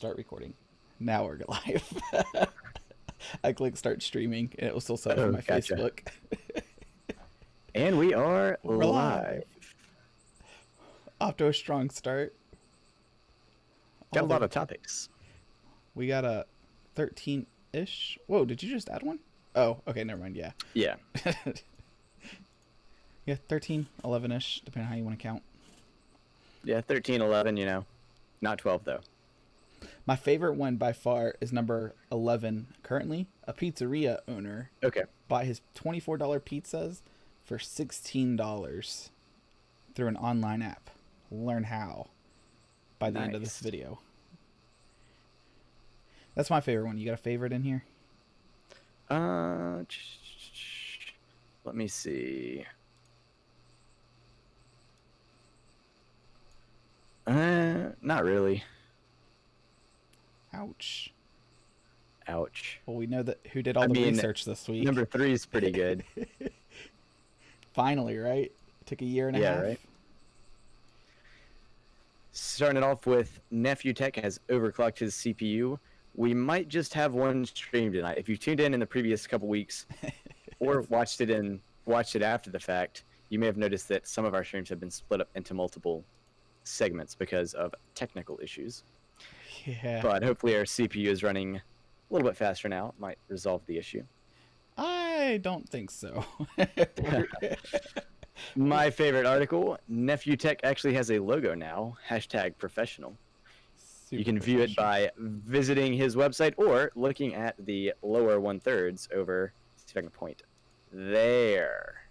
start recording. Now we're live. I clicked start streaming, and it was still set up on my Gotcha. Facebook. And we are We're live. Off to a strong start. Got a lot of topics. We got a 13-ish. Whoa, did you just add one? Oh, okay, never mind. Yeah. Yeah. Yeah, 13, 11-ish, depending on how you want to count. Yeah, 13, 11, you know. Not 12, though. My favorite one by far is number 11 currently. A pizzeria owner Okay. bought his $24 pizzas for $16 through an online app. Learn how by the end of this video. That's my favorite one. You got a favorite in here? Let me see. Not really. Ouch. Ouch. Well, we know that who did all the research this week. Number 3 is pretty good. Finally, right? It took a year and a half. Yeah, right. Starting it off with NephewTech has overclocked his CPU. We might just have one stream tonight. If you tuned in the previous couple weeks or watched it after the fact, you may have noticed that some of our streams have been split up into multiple segments because of technical issues. Yeah. But hopefully our CPU is running a little bit faster now. It might resolve the issue. I don't think so. My favorite article, NephewTech actually has a logo now, #professional. Super You can view it by visiting his website or looking at the lower 1/3 over. See if I can point. There.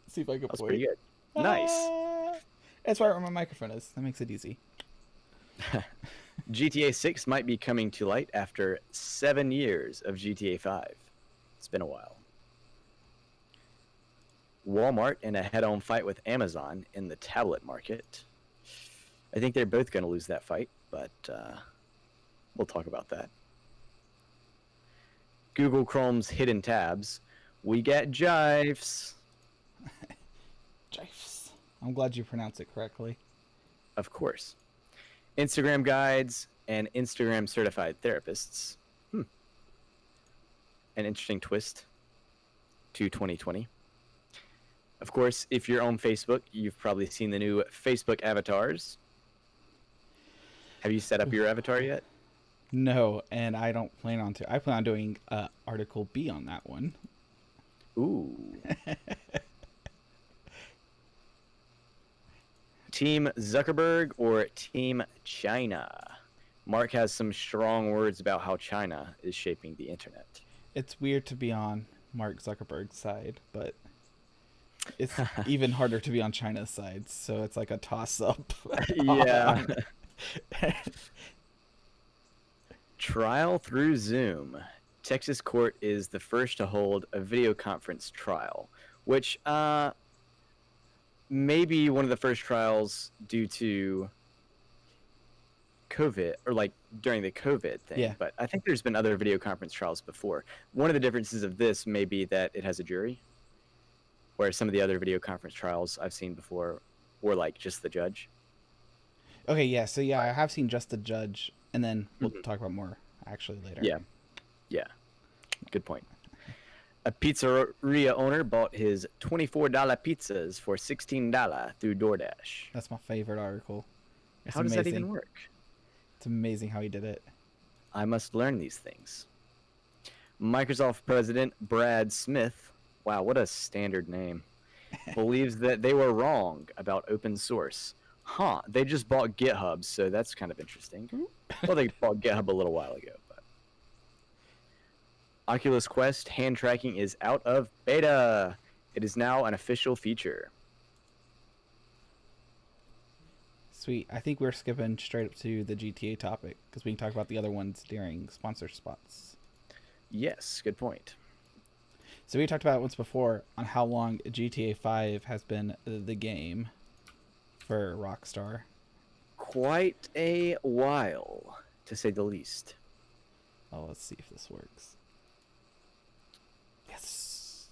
See if I can That's point. pretty good. Nice. That's right where my microphone is. That makes it easy. GTA 6 might be coming to light after 7 years of GTA 5. It's been a while. Walmart in a head-on fight with Amazon in the tablet market. I think they're both going to lose that fight, but we'll talk about that. Google Chrome's hidden tabs. We got GIFs. GIFs. I'm glad you pronounced it correctly. Of course. Instagram guides and Instagram certified therapists. An interesting twist to 2020. Of course, if you're on Facebook, you've probably seen the new Facebook avatars. Have you set up your avatar yet? No, and I don't plan on to. I plan on doing Article B on that one. Ooh. Team Zuckerberg or Team China? Mark has some strong words about how China is shaping the internet. It's weird to be on Mark Zuckerberg's side, but it's even harder to be on China's side, so it's like a toss-up. Yeah. Trial through Zoom. Texas court is the first to hold a video conference trial, which may be one of the first trials due to COVID, or like during the COVID thing. Yeah. But I think there's been other video conference trials before. One of the differences of this may be that it has a jury, where some of the other video conference trials I've seen before were like just the judge. Okay, yeah, so yeah, I have seen just the judge, and then we'll talk about more actually later. Yeah. Yeah. Good point. A pizzeria owner bought his $24 pizzas for $16 through DoorDash. That's my favorite article. It's How does that amazing. even work? It's amazing how he did it. I must learn these things. Microsoft president Brad Smith, wow, what a standard name, believes that they were wrong about open source. They just bought GitHub, so that's kind of interesting. Well, they bought GitHub a little while ago. But Oculus Quest hand tracking is out of beta. It is now an official feature. Sweet. I think we're skipping straight up to the GTA topic, because we can talk about the other ones during sponsor spots. Yes, good point. So we talked about it once before on how long GTA 5 has been the game for Rockstar. Quite a while, to say the least. Oh, let's see if this works. Yes.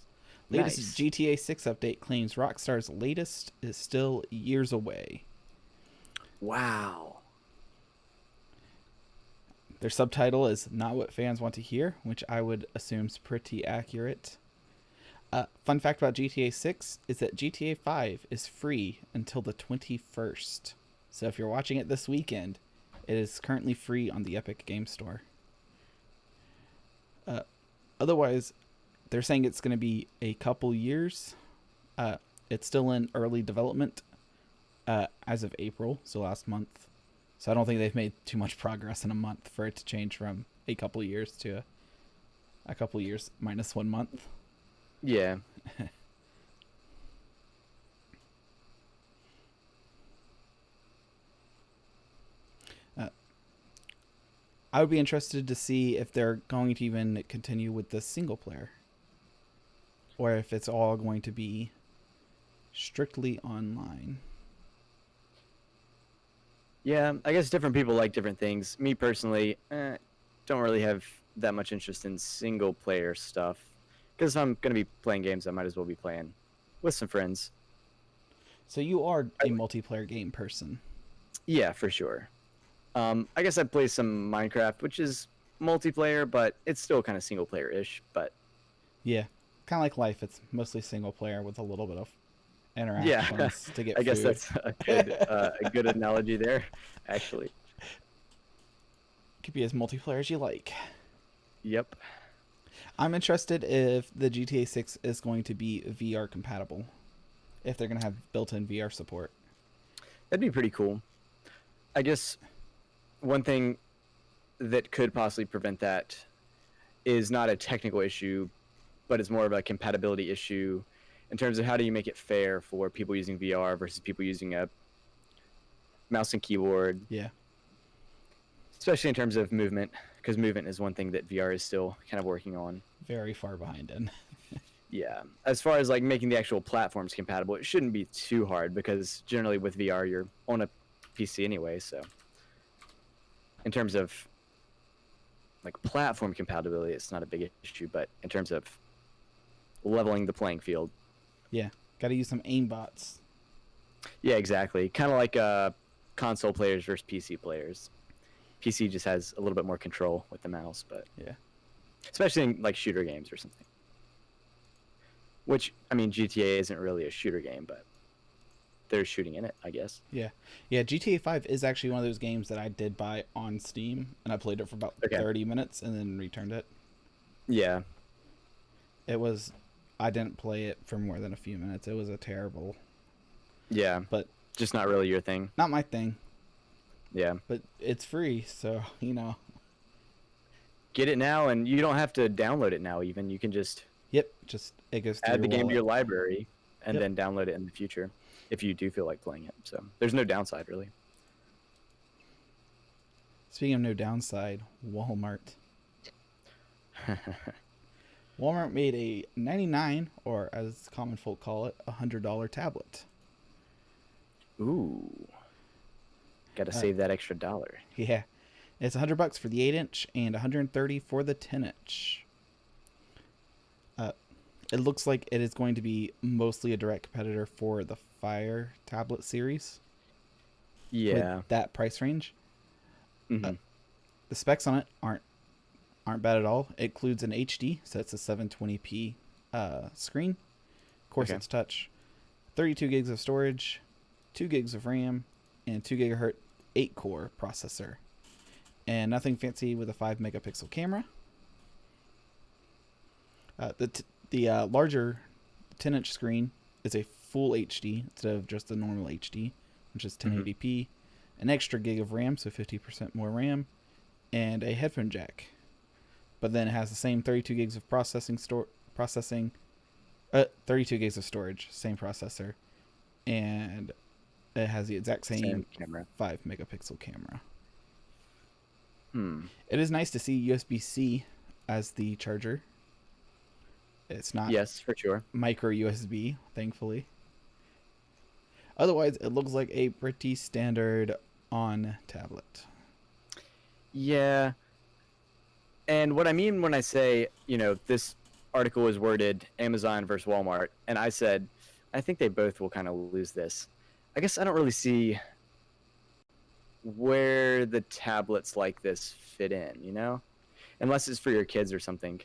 Latest Nice. GTA 6 update claims Rockstar's latest is still years away. Wow. Their subtitle is "Not What Fans Want to Hear," which I would assume is pretty accurate. Fun fact about GTA 6 is that GTA 5 is free until the 21st. So if you're watching it this weekend, it is currently free on the Epic Game Store. Otherwise, they're saying it's going to be a couple years. It's still in early development as of April, so last month. So I don't think they've made too much progress in a month for it to change from a couple years to a couple years minus 1 month. Yeah. I would be interested to see if they're going to even continue with the single player, or if it's all going to be strictly online. Yeah, I guess different people like different things. Me personally, don't really have that much interest in single player stuff. Because if I'm going to be playing games, I might as well be playing with some friends. So you are a multiplayer game person. Yeah, for sure. I guess I play some Minecraft, which is multiplayer, but it's still kind of single player-ish. But yeah, kind of like life. It's mostly single player with a little bit of interactions to get I guess food. that's a good analogy there, actually. Could be as multiplayer as you like. Yep. I'm interested if the GTA 6 is going to be VR compatible. If they're going to have built-in VR support. That'd be pretty cool. I guess one thing that could possibly prevent that is not a technical issue, but it's more of a compatibility issue in terms of how do you make it fair for people using VR versus people using a mouse and keyboard. Yeah. Especially in terms of movement, because movement is one thing that VR is still kind of working on. Very far behind in. Yeah. As far as like making the actual platforms compatible, it shouldn't be too hard because generally with VR you're on a PC anyway, so in terms of like platform compatibility, it's not a big issue, but in terms of leveling the playing field. Yeah. Got to use some aimbots. Yeah, exactly. Kind of like console players versus PC players. PC just has a little bit more control with the mouse, but yeah, especially in like shooter games or something. Which, I mean, GTA isn't really a shooter game, but there's shooting in it, I guess. Yeah. Yeah, GTA 5 is actually one of those games that I did buy on Steam, and I played it for about 30 minutes and then returned it. Yeah. I didn't play it for more than a few minutes. It was a terrible... Yeah. But just not really your thing. Not my thing. Yeah. But it's free, so, Get it now, and you don't have to download it now even. You can just... Yep, it goes through add the your game wallet to your library and then download it in the future if you do feel like playing it. So there's no downside, really. Speaking of no downside, Walmart. Walmart made a $99, or as common folk call it, $100 tablet. Ooh. Got to save that extra dollar. Yeah. It's $100 for the 8-inch and $130 for the 10-inch. It looks like it is going to be mostly a direct competitor for the Fire tablet series. Yeah. With that price range. Mm-hmm. The specs on it aren't bad at all. It includes an HD, so it's a 720p screen. Of course, it's touch. 32 gigs of storage, 2 gigs of RAM, and 2 gigahertz 8-core processor. And nothing fancy with a 5 megapixel camera. The larger 10-inch screen is a full HD instead of just the normal HD, which is 1080p. An extra gig of RAM, so 50% more RAM, and a headphone jack. But then it has the same 32 gigs of 32 gigs of storage, same processor, and it has the exact same camera. 5 megapixel camera. It It is nice to see USB-C as the charger. It's not for sure. micro USB, thankfully. Otherwise, it looks like a pretty standard on tablet. Yeah. And what I mean when I say, this article is worded Amazon versus Walmart, and I said, I think they both will kind of lose this. I guess I don't really see where the tablets like this fit in, you know? Unless it's for your kids or something.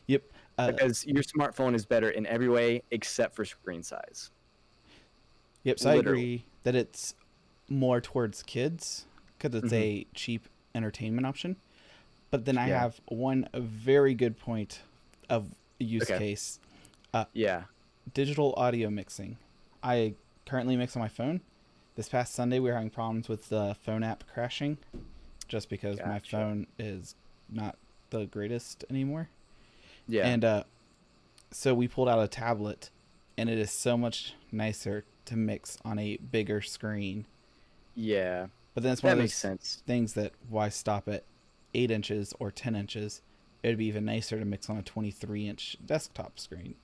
Yep. Because your smartphone is better in every way except for screen size. Yep. So Literally. I agree that it's more towards kids because it's a cheap entertainment option. But then I have one very good point of use case. Digital audio mixing. I currently mix on my phone. This past Sunday, we were having problems with the phone app crashing just because my phone is not the greatest anymore. Yeah. And so we pulled out a tablet, and it is so much nicer to mix on a bigger screen. Yeah. But then it's one of those things that why stop at 8 inches or 10 inches? It would be even nicer to mix on a 23-inch desktop screen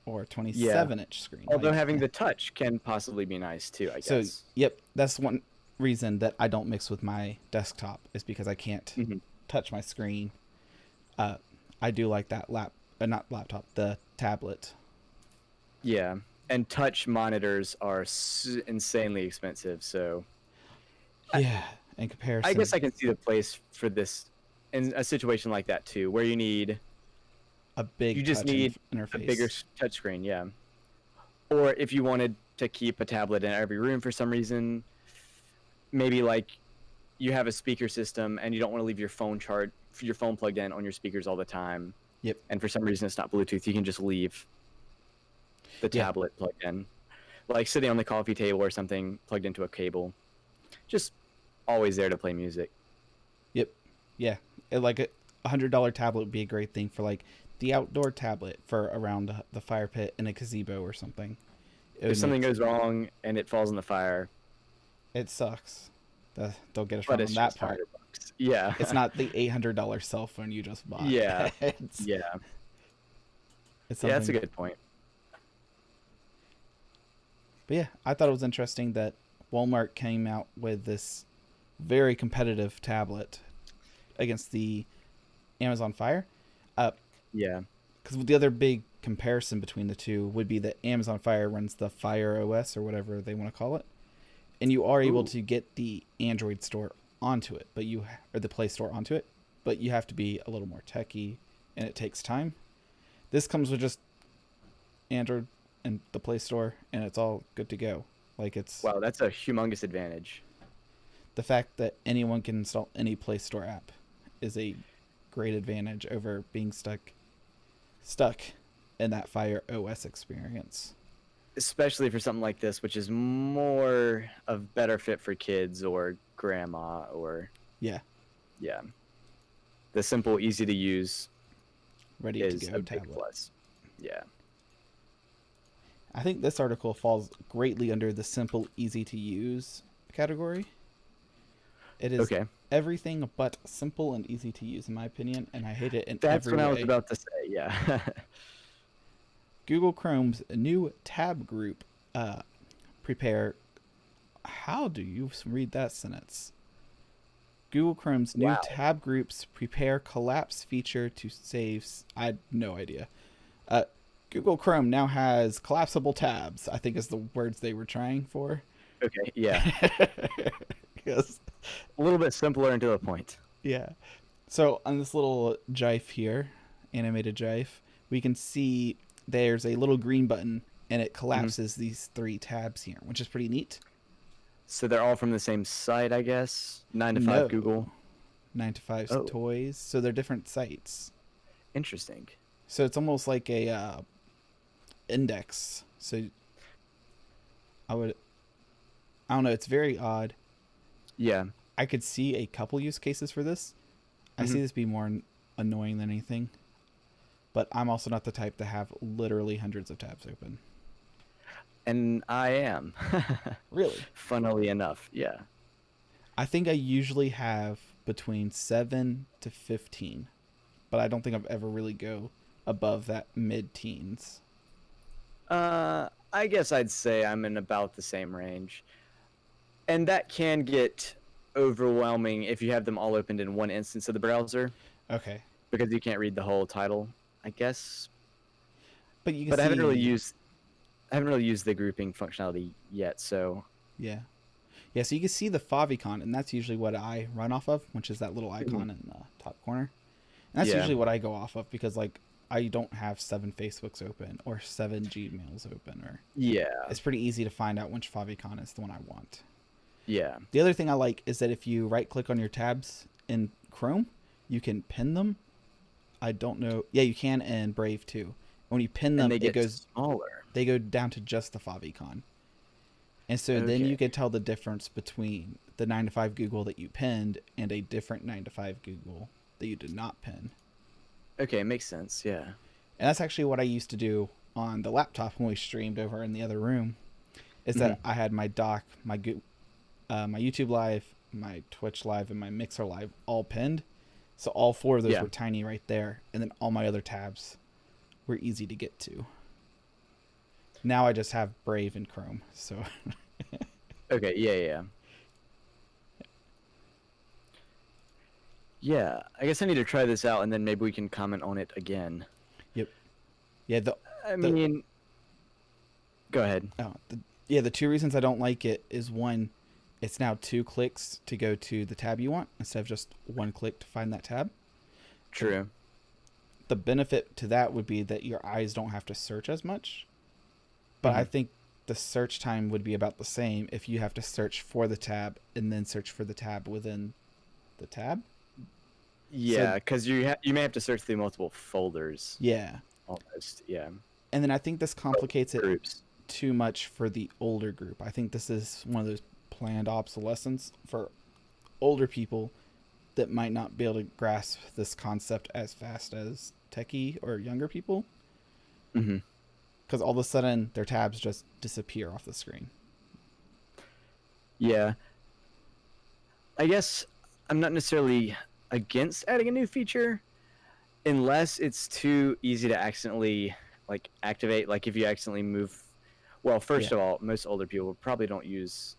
or 27-inch screen. Although having the touch can possibly be nice too, I guess. So, yep, that's one reason that I don't mix with my desktop is because I can't touch my screen. I do like that the tablet. Yeah, and touch monitors are insanely expensive, so... Yeah, in comparison. I guess I can see the place for this in a situation like that too, where you need... You just need interface. A bigger touchscreen, yeah. Or if you wanted to keep a tablet in every room for some reason, maybe like you have a speaker system and you don't want to leave your phone plugged in on your speakers all the time. Yep. And for some reason it's not Bluetooth, you can just leave the tablet plugged in. Like sitting on the coffee table or something plugged into a cable. Just always there to play music. Yep. Yeah. Like a $100 tablet would be a great thing for like the outdoor tablet for around the fire pit in a gazebo or something. If something goes wrong and it falls in the fire, it sucks. Don't get us wrong on that part. Yeah. It's not the $800 cell phone you just bought. Yeah. That's a good point. But yeah, I thought it was interesting that Walmart came out with this very competitive tablet against the Amazon Fire. Because the other big comparison between the two would be that Amazon Fire runs the Fire OS or whatever they want to call it, and you are able to get the Android store onto it, or the Play Store onto it, but you have to be a little more techy, and it takes time. This comes with just Android and the Play Store, and it's all good to go. Wow, that's a humongous advantage. The fact that anyone can install any Play Store app is a great advantage over being stuck in that Fire OS experience. Especially for something like this, which is more of better fit for kids or grandma or... Yeah. The simple, easy to use ready is to go a big tablet. plus. Yeah. I think this article falls greatly under the simple, easy to use category. It is everything but simple and easy to use, in my opinion, and I hate it in every way. That's what I was about to say, yeah. Google Chrome's new tab group prepare... How do you read that sentence? Google Chrome's new tab groups prepare collapse feature to save... I had no idea. Google Chrome now has collapsible tabs, I think is the words they were trying for. Okay, yeah. Yes. A little bit simpler and to the point. Yeah. So on this little GIF here, animated GIF, we can see there's a little green button and it collapses these 3 tabs here, which is pretty neat. So they're all from the same site, I guess? 9 to 5 Google? 9 to 5 Toys. So they're different sites. Interesting. So it's almost like a index. So I don't know, it's very odd. Yeah. I could see a couple use cases for this. I see this be more annoying than anything. But I'm also not the type to have literally hundreds of tabs open. And I am. Really? Funnily enough, yeah. I think I usually have between 7 to 15. But I don't think I've ever really go above that mid-teens. I guess I'd say I'm in about the same range. And that can get overwhelming if you have them all opened in one instance of the browser. Okay. Because you can't read the whole title, I guess. But you can I haven't really used the grouping functionality yet, so... Yeah. Yeah, so you can see the favicon, and that's usually what I run off of, which is that little icon in the top corner. And that's usually what I go off of because, like, I don't have 7 Facebooks open or 7 Gmails open. Or it's pretty easy to find out which favicon is the one I want. Yeah. The other thing I like is that if you right-click on your tabs in Chrome, you can pin them. I don't know. Yeah, you can in Brave too. When you pin them, it goes smaller. They go down to just the favicon. And so then you can tell the difference between the 9 to 5 Google that you pinned and a different 9 to 5 Google that you did not pin. Okay, it makes sense. Yeah. And that's actually what I used to do on the laptop when we streamed over in the other room. Is that I had my dock, my YouTube Live, my Twitch Live, and my Mixer Live all pinned. So all 4 of those were tiny right there. And then all my other tabs were easy to get to. Now I just have Brave and Chrome. So okay, yeah. Yeah, I guess I need to try this out, and then maybe we can comment on it again. Yep. Yeah. I mean, go ahead. Oh, the 2 reasons I don't like it is, 1, it's now 2 clicks to go to the tab you want instead of just 1 click to find that tab. True. The benefit to that would be that your eyes don't have to search as much. But I think the search time would be about the same if you have to search for the tab and then search for the tab within the tab. Yeah, because you may have to search through multiple folders. Yeah. Almost, yeah. And then I think this complicates it too much for the older group. I think this is one of those planned obsolescence for older people that might not be able to grasp this concept as fast as techie or younger people. Mm-hmm. Because all of a sudden their tabs just disappear off the screen. Yeah. I guess I'm not necessarily against adding a new feature unless it's too easy to accidentally like activate. Like if you accidentally move. Well, first of all, most older people probably don't use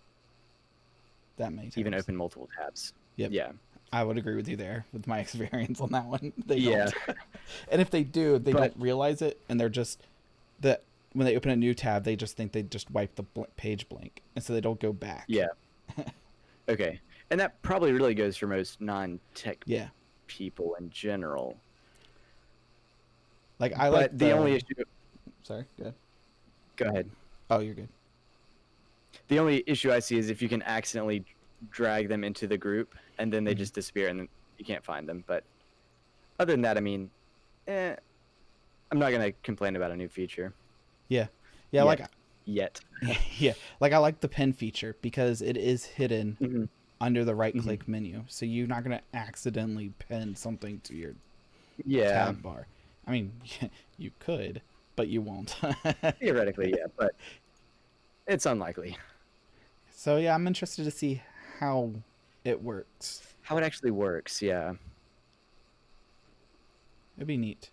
that many tabs. Even open multiple tabs. Yep. Yeah. I would agree with you there with my experience on that one. They don't. And if they do, they don't realize it, and they're just that when they open a new tab, they just think they just wipe the page blank, and so they don't go back. Yeah. Okay. And that probably really goes for most non-tech people in general. Like I like the only issue. Sorry, go ahead. Go ahead. Oh, you're good. The only issue I see is if you can accidentally drag them into the group and then they just disappear and then you can't find them. But other than that, I mean, I'm not gonna complain about a new feature. Yeah. Yet. Yeah. Like I like the pen feature because it is hidden under the right click menu. So you're not going to accidentally pin something to your tab bar. I mean, you could, but you won't. Theoretically, yeah, but it's unlikely. So yeah, I'm interested to see how it works. How it actually works, yeah. It'd be neat.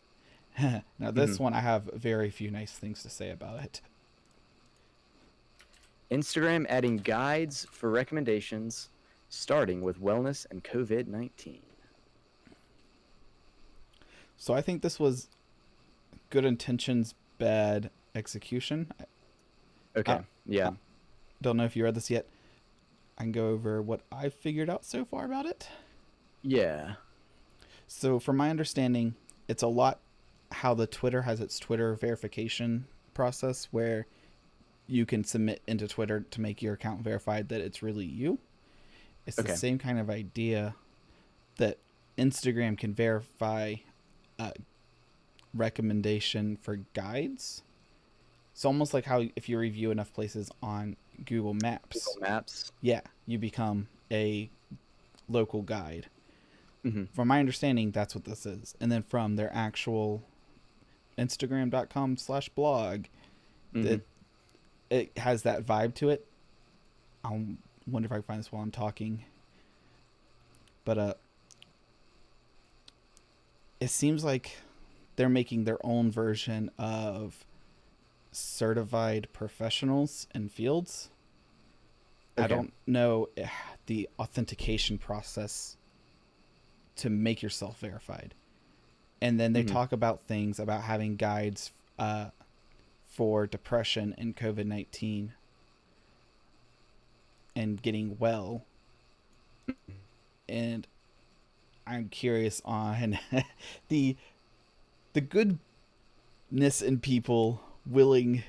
Now this one, I have very few nice things to say about it. Instagram adding guides for recommendations, starting with wellness and COVID-19. So I think this was good intentions, bad execution. Okay, yeah. Don't know if you read this yet. I can go over what I've figured out so far about it. Yeah. So from my understanding, it's a lot how the Twitter has its Twitter verification process where you can submit into Twitter to make your account verified that it's really you. It's the same kind of idea that Instagram can verify a recommendation for guides. It's almost like how if you review enough places on Google Maps. Yeah, you become a local guide. From my understanding, that's what this is. And then from their actual Instagram.com/blog, it has that vibe to it. I wonder if I can find this while I'm talking. But it seems like they're making their own version of certified professionals in fields. I don't know the authentication process to make yourself verified. And then they talk about things about having guides for depression and COVID-19. and getting well. And I'm curious on the goodness in people willing,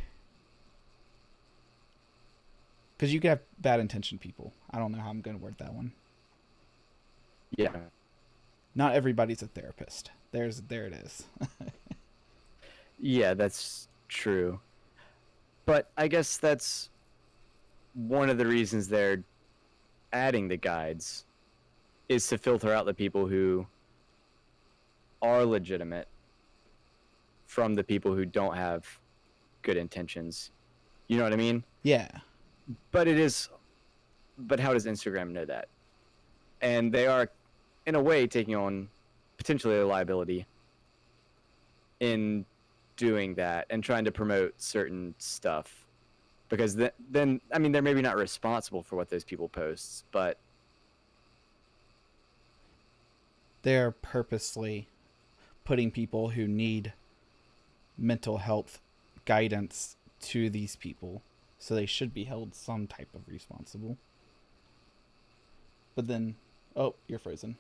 because you could have bad intentioned people. I don't know how I'm going to word that one. Yeah. Not everybody's a therapist. There it is. Yeah, that's true. But I guess that's one of the reasons they're adding the guides, is to filter out the people who are legitimate from the people who don't have good intentions. You know what I mean? Yeah. But how does Instagram know that? And they are, in a way, taking on potentially a liability in doing that and trying to promote certain stuff. Because then, I mean, they're maybe not responsible for what those people post, but they're purposely putting people who need mental health guidance to these people. So they should be held some type of responsible. But then, oh, you're frozen.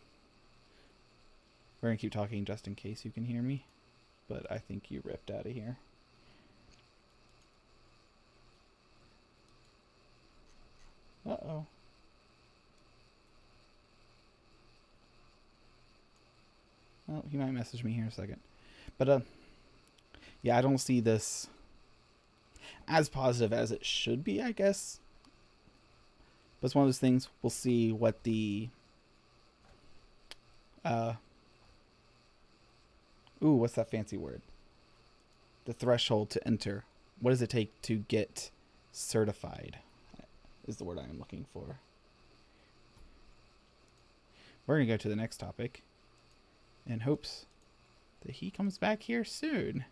We're going to keep talking just in case you can hear me. But I think you ripped out of here. Uh-oh. Well, he might message me here in a second. But, yeah, I don't see this as positive as it should be, I guess. But it's one of those things. We'll see what the what's that fancy word? The threshold to enter. What does it take to get certified? Is the word I am looking for. We're going to go to the next topic in hopes that he comes back here soon.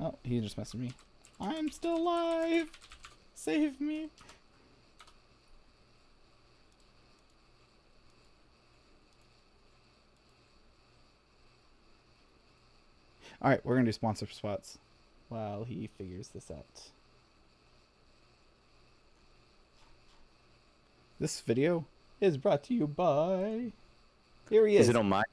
Oh, he just messaged me. I'm still alive! Save me! Alright, we're going to do sponsor spots while he figures this out. This video is brought to you by... Here he is. Is it on my...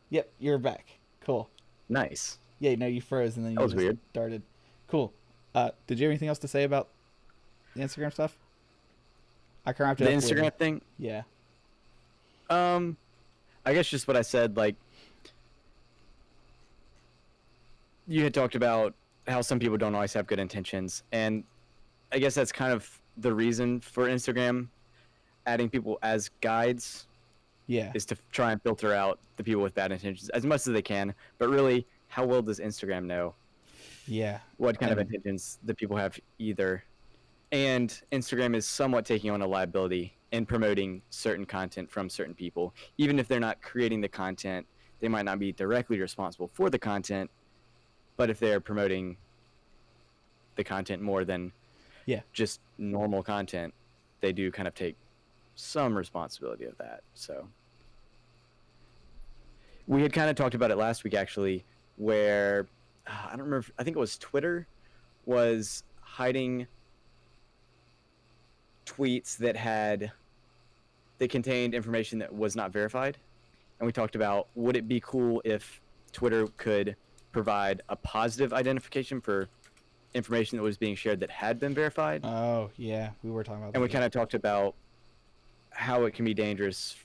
Yep, you're back. Cool. Nice. Yeah, no, you froze and then you just weird. started. Cool. Did you have anything else to say about the Instagram stuff? I cramped it The up Instagram later. thing? Yeah. I guess just what I said, like, you had talked about how some people don't always have good intentions, and I guess that's kind of the reason for Instagram adding people as guides. Yeah. Is to try and filter out the people with bad intentions as much as they can. But really, how well does Instagram know Yeah. what kind of intentions the people have either? And Instagram is somewhat taking on a liability in promoting certain content from certain people. Even if they're not creating the content, they might not be directly responsible for the content, but if they're promoting the content more than just normal content, they do kind of take some responsibility of that. So we had kind of talked about it last week, actually, where I don't remember, I think it was Twitter was hiding tweets that contained information that was not verified. And we talked about, would it be cool if Twitter could provide a positive identification for information that was being shared that had been verified? Oh, yeah. We were talking about that. And we kind of talked about how it can be dangerous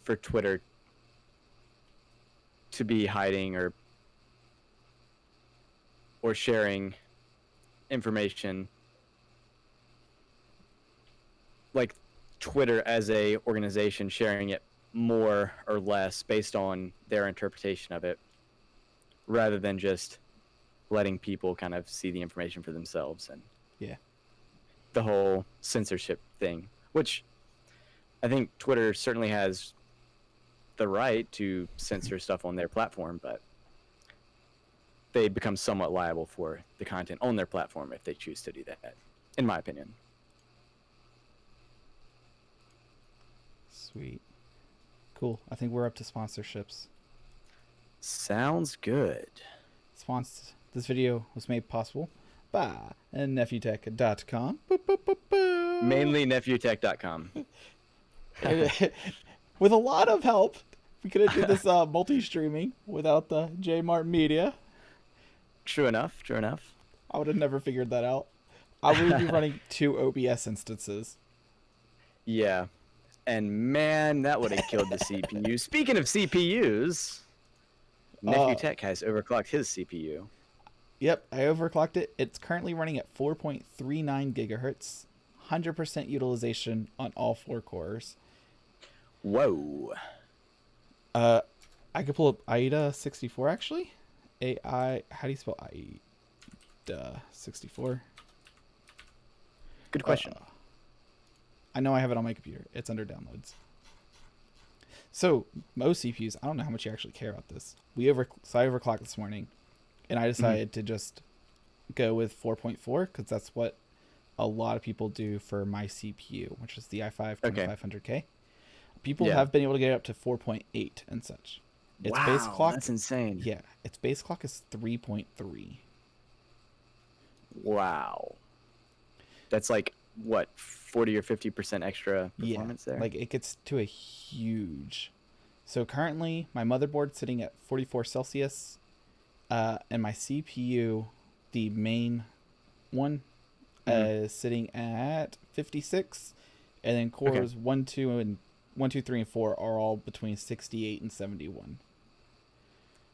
for Twitter to be hiding or sharing information, like Twitter as a organization sharing it more or less based on their interpretation of it, rather than just letting people kind of see the information for themselves. And the whole censorship thing, which I think Twitter certainly has the right to censor stuff on their platform, but they become somewhat liable for the content on their platform if they choose to do that, in my opinion. Sweet. Cool. I think we're up to sponsorships. Sounds good. This video was made possible by NephewTech.com. Boop, boop, boop, boop. Mainly NephewTech.com. With a lot of help. We couldn't do this multi-streaming without the J Mart Media. True enough. True enough. I would have never figured that out. I would be running 2 OBS instances. Yeah. And man, that would have killed the CPU. Speaking of CPUs, NephewTech has overclocked his CPU. Yep, I overclocked it. It's currently running at 4.39 gigahertz, 100% utilization on all 4 cores. Whoa. I could pull up AIDA 64 actually. How do you spell AIDA 64? Good question. I know I have it on my computer. It's under downloads. So most CPUs, I don't know how much you actually care about this. So I overclocked this morning, and I decided to just go with 4.4 because that's what a lot of people do for my CPU, which is the i5 2500K. People have been able to get it up to 4.8 and such. Its base clock, that's insane. Yeah, its base clock is 3.3. Wow. That's like, what, 40 or 50% extra performance there? Like it gets to a huge. So currently my motherboard's sitting at 44 Celsius, and my CPU, the main one, is sitting at 56, and then cores 1, 2, 3, and 4 are all between 68 and 71.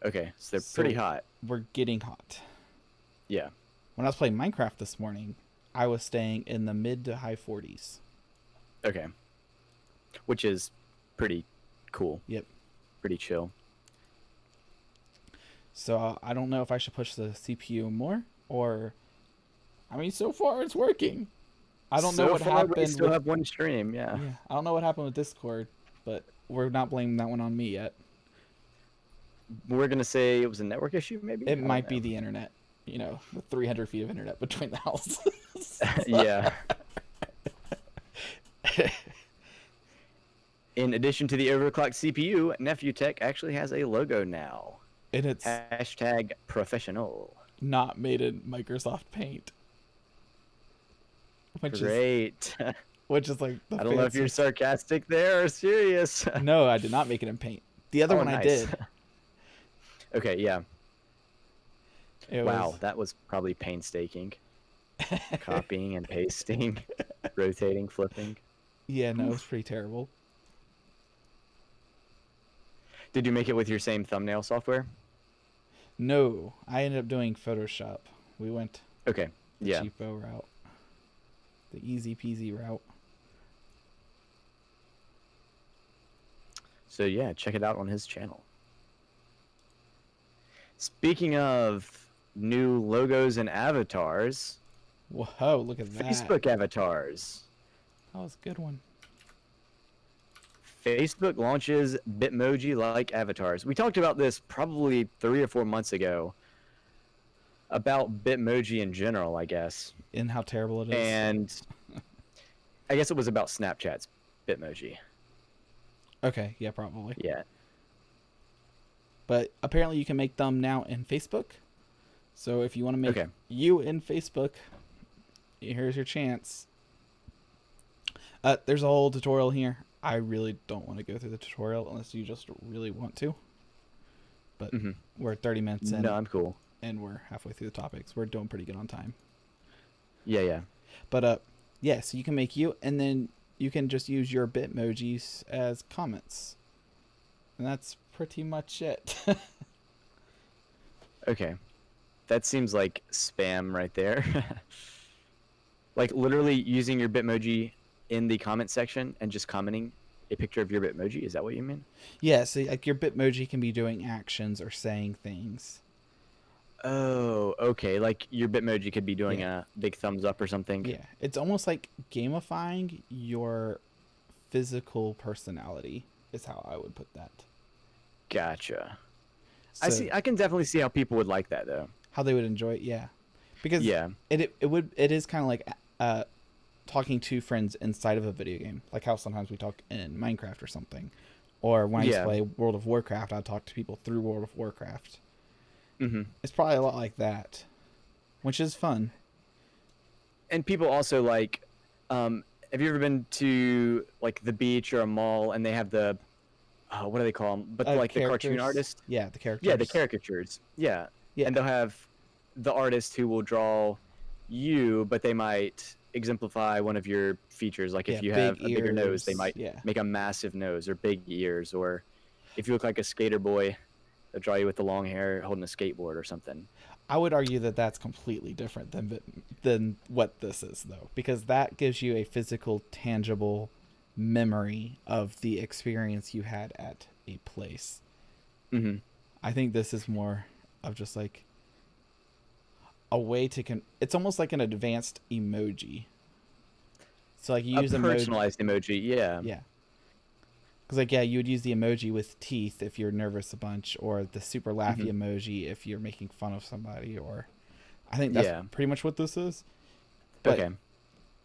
Okay, so they're pretty hot. We're getting hot. Yeah. When I was playing Minecraft this morning, I was staying in the mid to high 40s. Okay. Which is pretty cool. Yep. Pretty chill. So I don't know if I should push the CPU more, or... I mean, so far it's working. I don't know what happened. We still have one stream, yeah. I don't know what happened with Discord, but we're not blaming that one on me yet. We're going to say it was a network issue, maybe? It might be the internet. You know, with 300 feet of internet between the houses. Yeah. In addition to the overclocked CPU, NephewTech actually has a logo now. And it's #professional. Not made in Microsoft Paint. Great. Which is like I don't know if you're sarcastic there or serious. No, I did not make it in Paint. The other one I did. Okay, yeah. Wow, that was probably painstaking. Copying and pasting, rotating, flipping. Yeah, no, it was pretty terrible. Did you make it with your same thumbnail software? No, I ended up doing Photoshop. We went the cheapo route. The easy peasy route. So yeah, check it out on his channel. Speaking of new logos and avatars. Whoa, look at that. Facebook avatars. That was a good one. Facebook launches Bitmoji-like avatars. We talked about this probably 3 or 4 months ago. About Bitmoji in general, I guess. And how terrible it is. And I guess it was about Snapchat's Bitmoji. Okay, yeah, probably. Yeah. But apparently you can make them now in Facebook. So if you want to make you in Facebook, here's your chance. There's a whole tutorial here. I really don't want to go through the tutorial unless you just really want to. But we're 30 minutes in. No, I'm cool. And we're halfway through the topics. We're doing pretty good on time. Yeah. But yeah, so you can make you, and then you can just use your Bitmojis as comments. And that's pretty much it. Okay. That seems like spam right there. Like literally using your Bitmoji in the comment section and just commenting a picture of your Bitmoji. Is that what you mean? Yeah, so like your Bitmoji can be doing actions or saying things. Oh, okay. Like your Bitmoji could be doing a big thumbs up or something. Yeah, it's almost like gamifying your physical personality is how I would put that. Gotcha. So, I can definitely see how people would like that though. How they would enjoy it, yeah. Because it is kind of like talking to friends inside of a video game, like how sometimes we talk in Minecraft or something, or when I used to play World of Warcraft, I talk to people through World of Warcraft. Mm-hmm. It's probably a lot like that, which is fun. And people also like, have you ever been to like the beach or a mall and they have the, what do they call them? But like the cartoon artist. Yeah, the characters. Yeah, the caricatures. Yeah. And they'll have the artist who will draw you, but they might exemplify one of your features. Like if you have a bigger nose, they might make a massive nose, or big ears, or if you look like a skater boy, they'll draw you with the long hair holding a skateboard or something. I would argue that that's completely different than what this is, though, because that gives you a physical, tangible memory of the experience you had at a place. Mm-hmm. I think this is more of just like a way to it's almost like an advanced emoji. So like you use a personalized emoji, yeah. Because like you would use the emoji with teeth if you're nervous a bunch, or the super laughy emoji if you're making fun of somebody, or I think that's pretty much what this is. But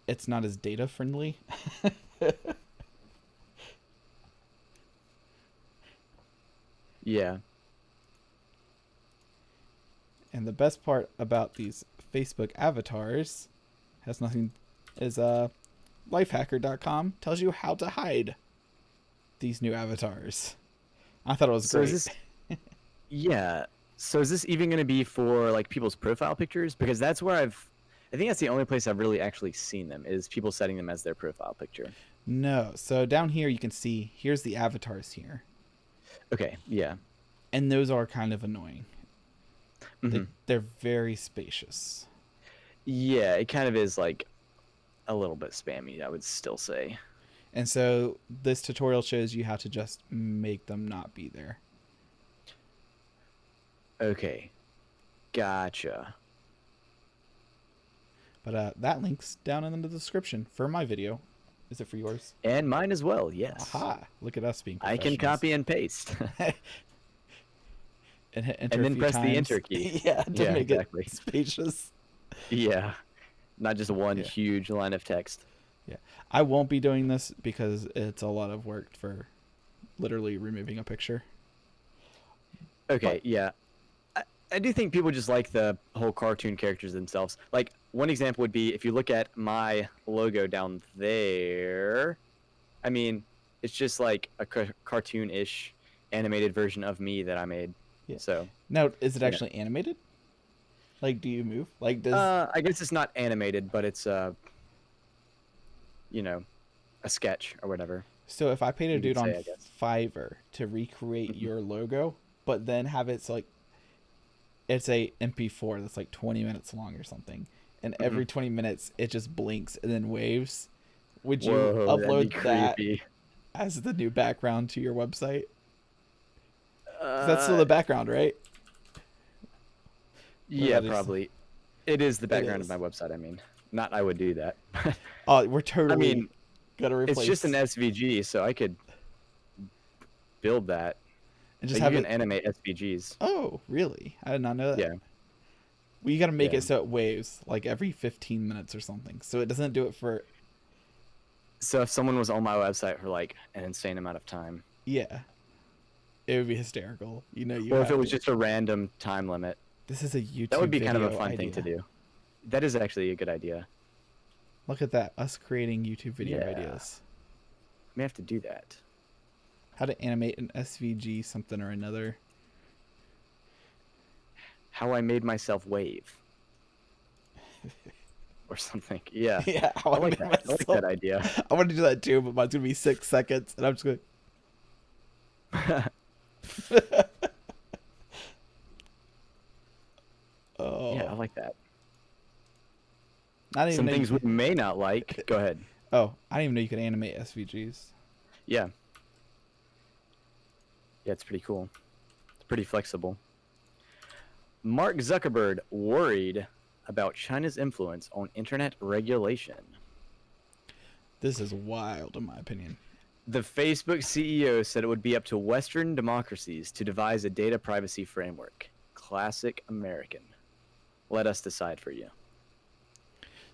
it's not as data friendly. Yeah. And the best part about these Facebook avatars is lifehacker.com tells you how to hide these new avatars. I thought it was great. So is this even going to be for like people's profile pictures? Because that's where I think that's the only place I've really actually seen them, is people setting them as their profile picture. No. So down here you can see, here's the avatars here. Okay, yeah. And those are kind of annoying. Mm-hmm. They're very spacious. Yeah, it kind of is like a little bit spammy, I would still say. And so this tutorial shows you how to just make them not be there. Okay. Gotcha. But that link's down in the description for my video. Is it for yours? And mine as well, yes. Aha! Look at us being I can copy and paste. and then press the enter key. to make it spacious. Yeah. Not just one huge line of text. Yeah. I won't be doing this because it's a lot of work for literally removing a picture. Okay, yeah. I do think people just like the whole cartoon characters themselves. Like, one example would be if you look at my logo down there. I mean, it's just like a cartoon-ish animated version of me that I made. Yeah. So now, is it actually animated? Like, do you move? Like, does I guess it's not animated, but it's a sketch or whatever. So if I paid a dude on Fiverr to recreate your logo, but then have it like it's a MP4 that's like 20 minutes long or something, and every 20 minutes it just blinks and then waves, would you upload that as the new background to your website? 'Cause that's still the background, right? Yeah, probably. It is the background of my website. I mean, not I would do that. Oh, we're totally gotta replace. It's just an SVG, so I could build that. And just have you can animate SVGs. Oh, really? I did not know that. Yeah. Well, you got to make it so it waves like every 15 minutes or something, so it doesn't do it for. So if someone was on my website for like an insane amount of time. Yeah. It would be hysterical. Or if it was just a random time limit. This is a YouTube. That would be kind of a fun thing to do. That is actually a good idea. Look at that, us creating YouTube video videos. May have to do that. How to animate an SVG something or another. How I made myself wave. Or something. Yeah. Yeah, I like that idea. I want to do that too, but mine's going to be 6 seconds, and I'm just going Oh. Yeah, I like that. Some things we may not like. Go ahead. Oh, I didn't even know you could animate SVGs. Yeah. Yeah, it's pretty cool. It's pretty flexible. Mark Zuckerberg worried about China's influence on internet regulation. This is wild, in my opinion. The Facebook CEO said it would be up to Western democracies to devise a data privacy framework. Classic American. Let us decide for you.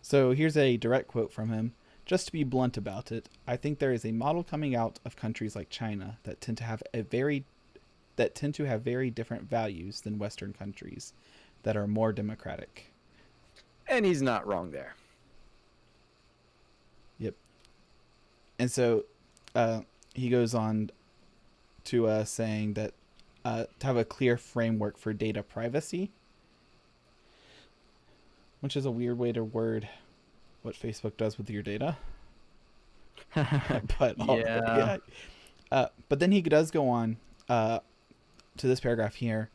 So here's a direct quote from him. Just to be blunt about it, I think there is a model coming out of countries like China that tend to have very different values than Western countries that are more democratic. And he's not wrong there. Yep. And so he goes on to saying that to have a clear framework for data privacy, which is a weird way to word what Facebook does with your data. But Yeah. but then he does go on to this paragraph here.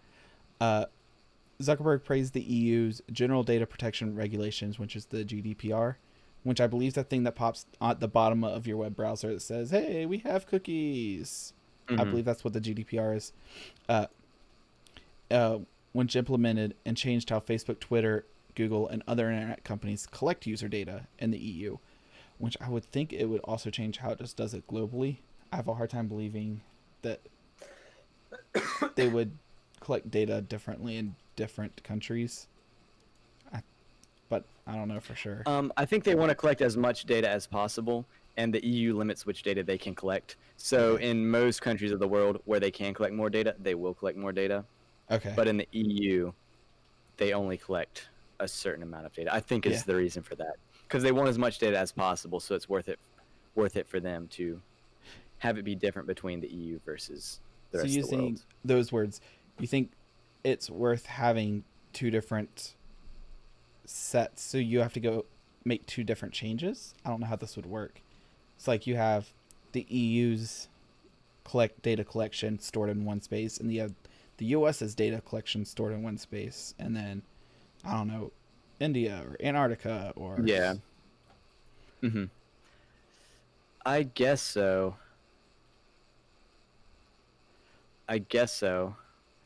Zuckerberg praised the EU's General Data Protection Regulations, which is the GDPR, which I believe is that thing that pops at the bottom of your web browser that says, "Hey, we have cookies." I believe that's what the GDPR is. Which implemented and changed how Facebook, Twitter, Google, and other internet companies collect user data in the EU, which I would think it would also change how it just does it globally. I have a hard time believing that they would collect data differently in different countries. But I don't know for sure. I think they want to collect as much data as possible, and the EU limits which data they can collect. So in most countries of the world where they can collect more data, they will collect more data. Okay. But in the EU, they only collect a certain amount of data. I think is the reason for that, because they want as much data as possible, so it's worth it for them to have it be different between the EU versus the rest of the world. So using those words, you think it's worth having two different sets, so you have to go make two different changes? I don't know how this would work. It's like you have the EU's data collection stored in one space, and you have the US's data collection stored in one space, and then I don't know, India or Antarctica or I guess so.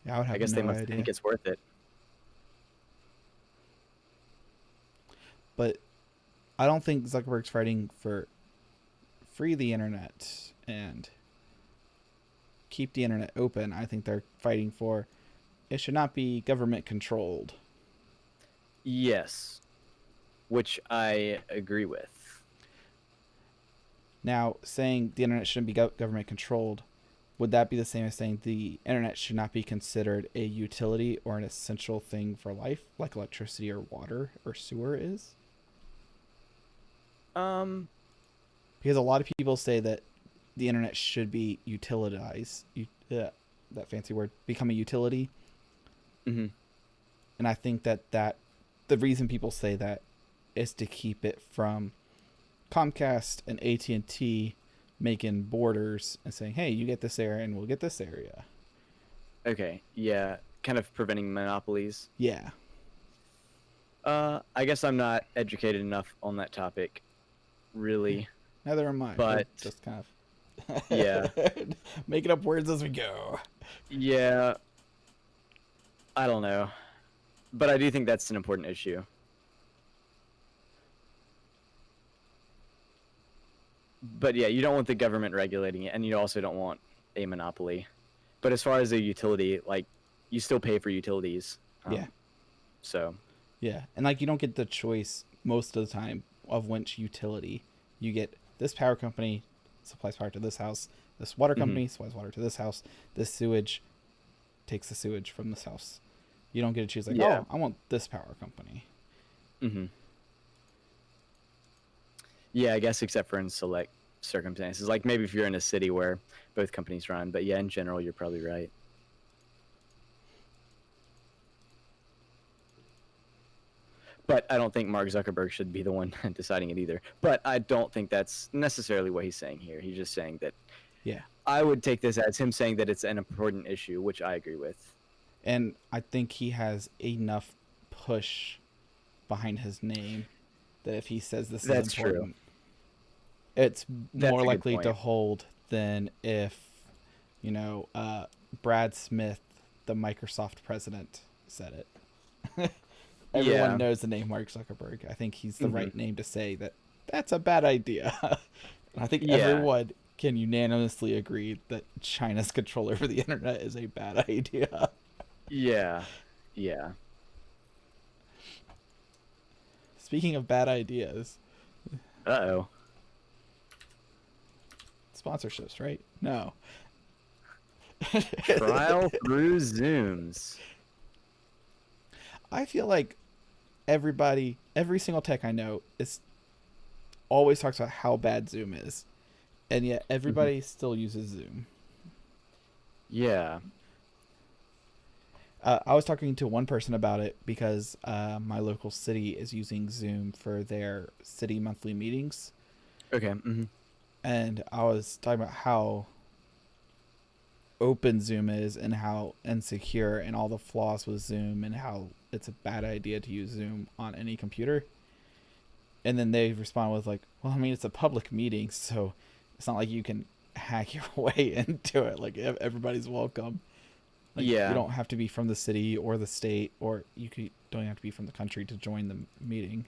Yeah, I guess they must idea. think it's worth it. But I don't think Zuckerberg's fighting for free the internet and keep the internet open. I think they're fighting for it should not be government controlled. Yes, which I agree with. Now, saying the internet shouldn't be government controlled, would that be the same as saying the internet should not be considered a utility or an essential thing for life, like electricity or water or sewer is? Because a lot of people say that the internet should be utilitized. That fancy word, become a utility. Mm-hmm. And I think that the reason people say that is to keep it from Comcast and AT&T making borders and saying, hey, you get this area and we'll get this area. Okay, yeah, kind of preventing monopolies. Yeah. I guess I'm not educated enough on that topic, really. Neither am I. But just kind of yeah, making up words as we go. Yeah, I don't know, but I do think that's an important issue. But yeah, you don't want the government regulating it, and you also don't want a monopoly. But as far as a utility, like, you still pay for utilities. Yeah. So. Yeah, and like you don't get the choice most of the time of which utility. You get this power company supplies power to this house, this water company supplies water to this house, this sewage takes the sewage from this house. You don't get to choose like, oh, I want this power company. Mm-hmm. Yeah, I guess except for in select circumstances, like maybe if you're in a city where both companies run. But yeah, in general, you're probably right. But I don't think Mark Zuckerberg should be the one deciding it either. But I don't think that's necessarily what he's saying here. He's just saying that. Yeah. I would take this as him saying that it's an important issue, which I agree with. And I think he has enough push behind his name that if he says this is important, it's more likely to hold than if, Brad Smith, the Microsoft president, said it. Everyone knows the name Mark Zuckerberg. I think he's the right name to say that that's a bad idea. I think everyone can unanimously agree that China's control over the internet is a bad idea. Speaking of bad ideas, Uh-oh. sponsorships, right? No. Trial through Zooms. I feel like every single tech I know always talks about how bad Zoom is, and yet everybody still uses Zoom. Yeah. I was talking to one person about it because my local city is using Zoom for their city monthly meetings. Okay. Mm-hmm. And I was talking about how open Zoom is and how insecure and all the flaws with Zoom and how it's a bad idea to use Zoom on any computer. And then they respond with like, well, I mean, it's a public meeting, so it's not like you can hack your way into it. Like everybody's welcome. Like, Yeah. You don't have to be from the city or the state, or don't have to be from the country to join the meeting.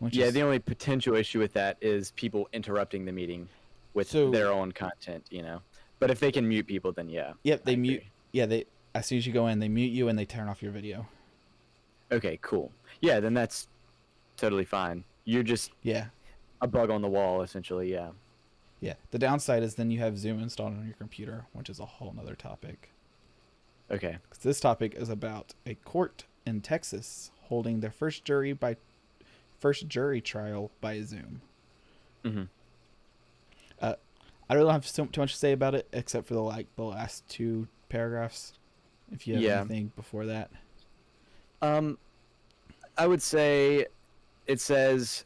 The only potential issue with that is people interrupting the meeting with their own content, But if they can mute people, then yeah. Yep, they mute. Yeah, they as soon as you go in, they mute you and they turn off your video. Okay, cool. Yeah, then that's totally fine. You're just a bug on the wall, essentially. Yeah. Yeah. The downside is then you have Zoom installed on your computer, which is a whole nother topic. Okay. Because this topic is about a court in Texas holding their first jury trial by Zoom. Mm-hmm. I don't have too much to say about it except for the last two paragraphs. If you have anything before that. I would say it says,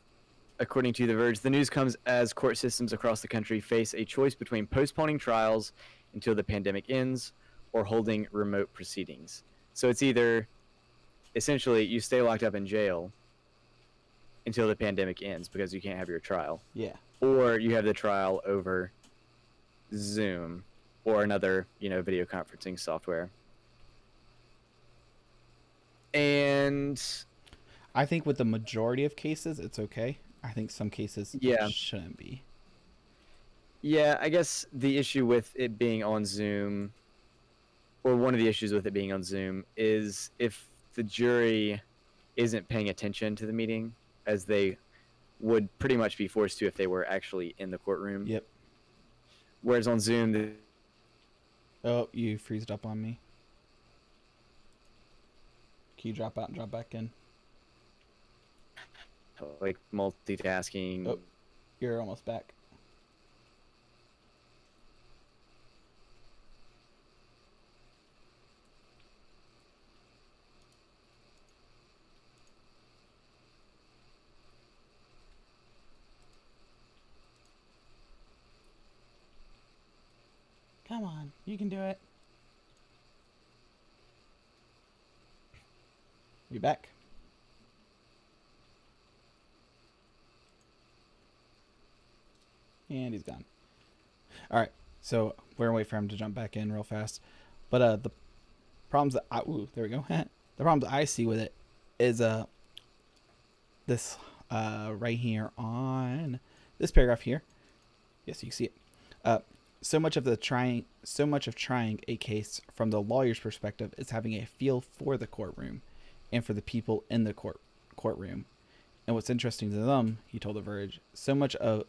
according to The Verge, the news comes as court systems across the country face a choice between postponing trials until the pandemic ends or holding remote proceedings. So it's either, essentially, you stay locked up in jail until the pandemic ends because you can't have your trial. Yeah. Or you have the trial over Zoom or another, video conferencing software. And I think with the majority of cases, it's okay. I think some cases shouldn't be. Yeah, I guess the issue with it being on Zoom, or one of the issues with it being on Zoom, is if the jury isn't paying attention to the meeting, as they would pretty much be forced to if they were actually in the courtroom. Yep. Whereas on Zoom... Oh, you freezed up on me. Can you drop out and drop back in? Like multitasking. Oh, you're almost back. Come on, you can do it. You back? And he's gone. All right, so we're gonna wait for him to jump back in real fast. But the problems that there we go. The problems I see with it is this right here on this paragraph here. Yes, you can see it. So much of trying a case from the lawyer's perspective is having a feel for the courtroom and for the people in the courtroom. And what's interesting to them, he told The Verge, so much of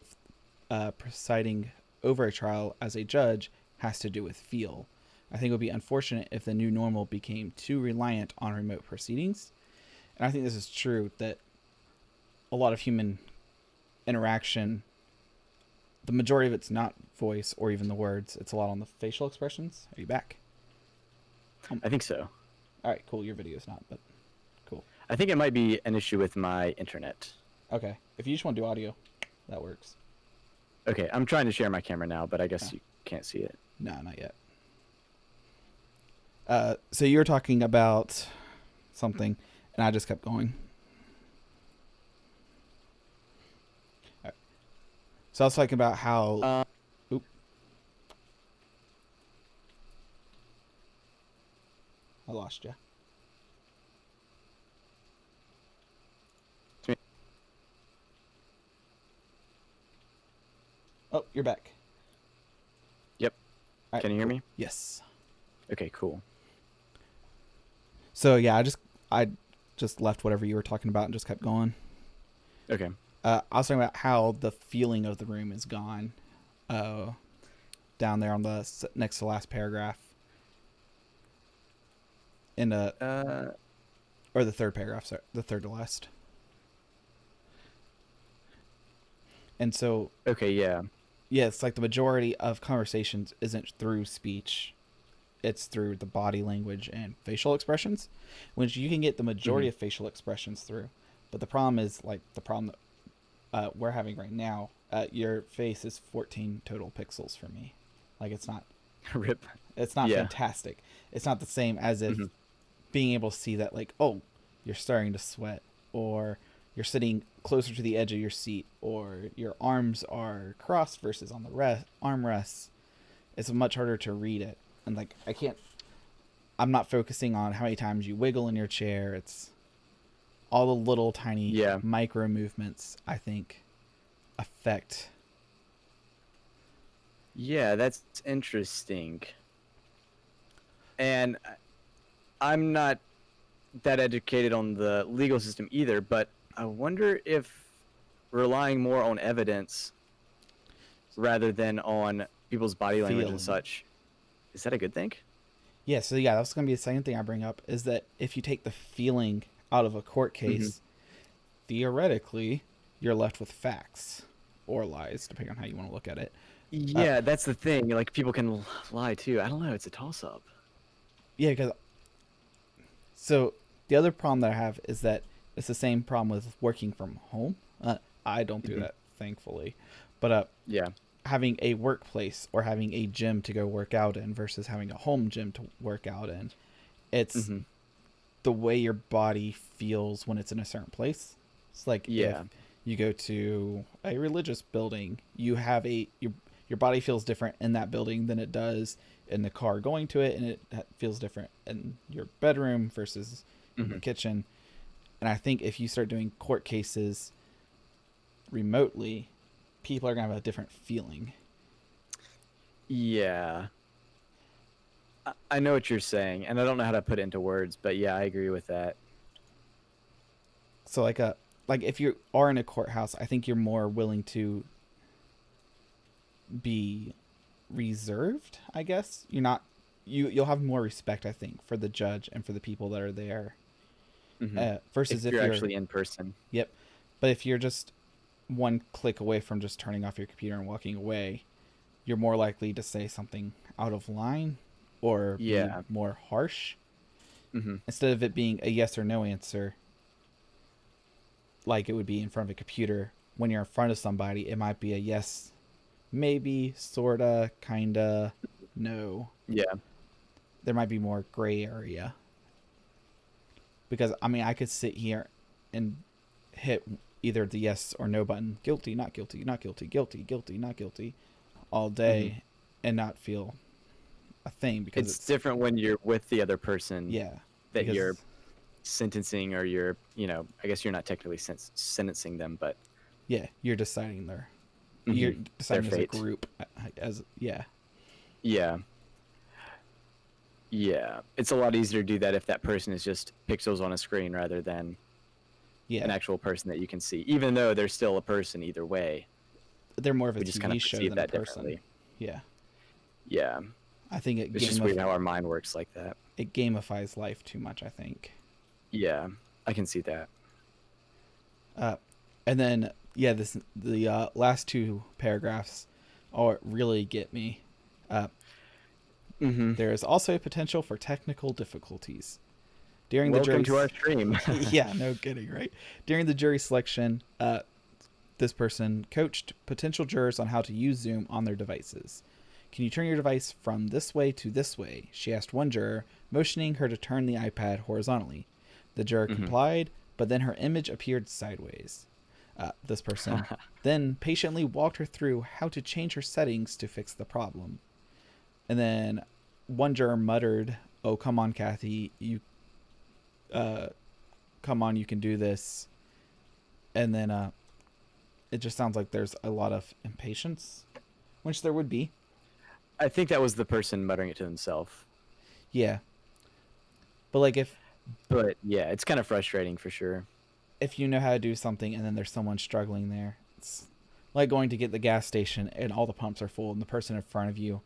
presiding over a trial as a judge has to do with feel. I think it would be unfortunate if the new normal became too reliant on remote proceedings. And I think this is true, that a lot of human interaction, the majority of it's not voice or even the words. It's a lot on the facial expressions. Are you back? I think so. All right, cool. Your video's not, but cool. I think it might be an issue with my internet. Okay. If you just want to do audio, that works. Okay, I'm trying to share my camera now, but I guess you can't see it. No, not yet. So you were talking about something, and I just kept going. All right. So I was talking about how... I lost you. Oh, you're back. Yep. Right, can you hear me? Yes. Okay, cool. So yeah, I just left whatever you were talking about and just kept going. Okay. I was talking about how the feeling of the room is gone. Down there on the next to last paragraph. In or the third paragraph, sorry, the third to last. And so, Okay, yeah. yeah, it's like the majority of conversations isn't through speech. It's through the body language and facial expressions, which you can get the majority of facial expressions through. But the problem is, like, the problem that we're having right now, your face is 14 total pixels for me. Like, it's not... Rip. It's not Yeah. fantastic. It's not the same as if being able to see that, like, oh, you're starting to sweat, or you're sitting closer to the edge of your seat, or your arms are crossed versus on the armrests. It's much harder to read it. And, like, I'm not focusing on how many times you wiggle in your chair. It's all the little tiny micro movements, I think, affect. Yeah, that's interesting. And I'm not that educated on the legal system either, but I wonder if relying more on evidence rather than on people's body language and such, is that a good thing? Yeah, so yeah, that's going to be the second thing I bring up, is that if you take the feeling out of a court case, theoretically, you're left with facts or lies, depending on how you want to look at it. Yeah, that's the thing. Like, people can lie too. I don't know. It's a toss-up. Yeah, because... So, the other problem that I have is that it's the same problem with working from home. I don't do that, thankfully. But yeah, having a workplace or having a gym to go work out in versus having a home gym to work out in, it's the way your body feels when it's in a certain place. It's like if you go to a religious building, you have your body feels different in that building than it does in the car going to it, and it feels different in your bedroom versus in the kitchen. And I think if you start doing court cases remotely, people are going to have a different feeling. Yeah. I know what you're saying, and I don't know how to put it into words, but yeah, I agree with that. So like if you are in a courthouse, I think you're more willing to be reserved, I guess. You'll have more respect, I think, for the judge and for the people that are there. Versus if you're actually in person. Yep. But if you're just one click away from just turning off your computer and walking away, you're more likely to say something out of line or be more harsh. Instead of it being a yes or no answer, like it would be in front of a computer. When you're in front of somebody, it might be a yes, maybe, sorta, kinda, no. Yeah. There might be more gray area. Because, I mean, I could sit here and hit either the yes or no button, guilty, not guilty, not guilty, guilty, guilty, not guilty, all day and not feel a thing, because it's different when you're with the other person. Yeah. That you're sentencing, or you're, I guess you're not technically sentencing them, but yeah, you're deciding you're deciding as a group, yeah. It's a lot easier to do that if that person is just pixels on a screen rather than an actual person that you can see, even though they're still a person either way. They're more of a TV show than a person. Yeah. I think it's just weird how our mind works like that. It gamifies life too much, I think. Yeah, I can see that. And then, the last two paragraphs really get me. There is also a potential for technical difficulties. Welcome to our stream. Yeah, no kidding, right? During the jury selection, this person coached potential jurors on how to use Zoom on their devices. Can you turn your device from this way to this way? She asked one juror, motioning her to turn the iPad horizontally. The juror complied, but then her image appeared sideways. This person then patiently walked her through how to change her settings to fix the problem. And then one juror muttered, "Oh, come on, Kathy, come on, you can do this." And then it just sounds like there's a lot of impatience, which there would be. I think that was the person muttering it to himself. Yeah. But yeah, it's kind of frustrating for sure. if you know how to do something and then there's someone struggling there, it's like going to get the gas station and all the pumps are full and the person in front of you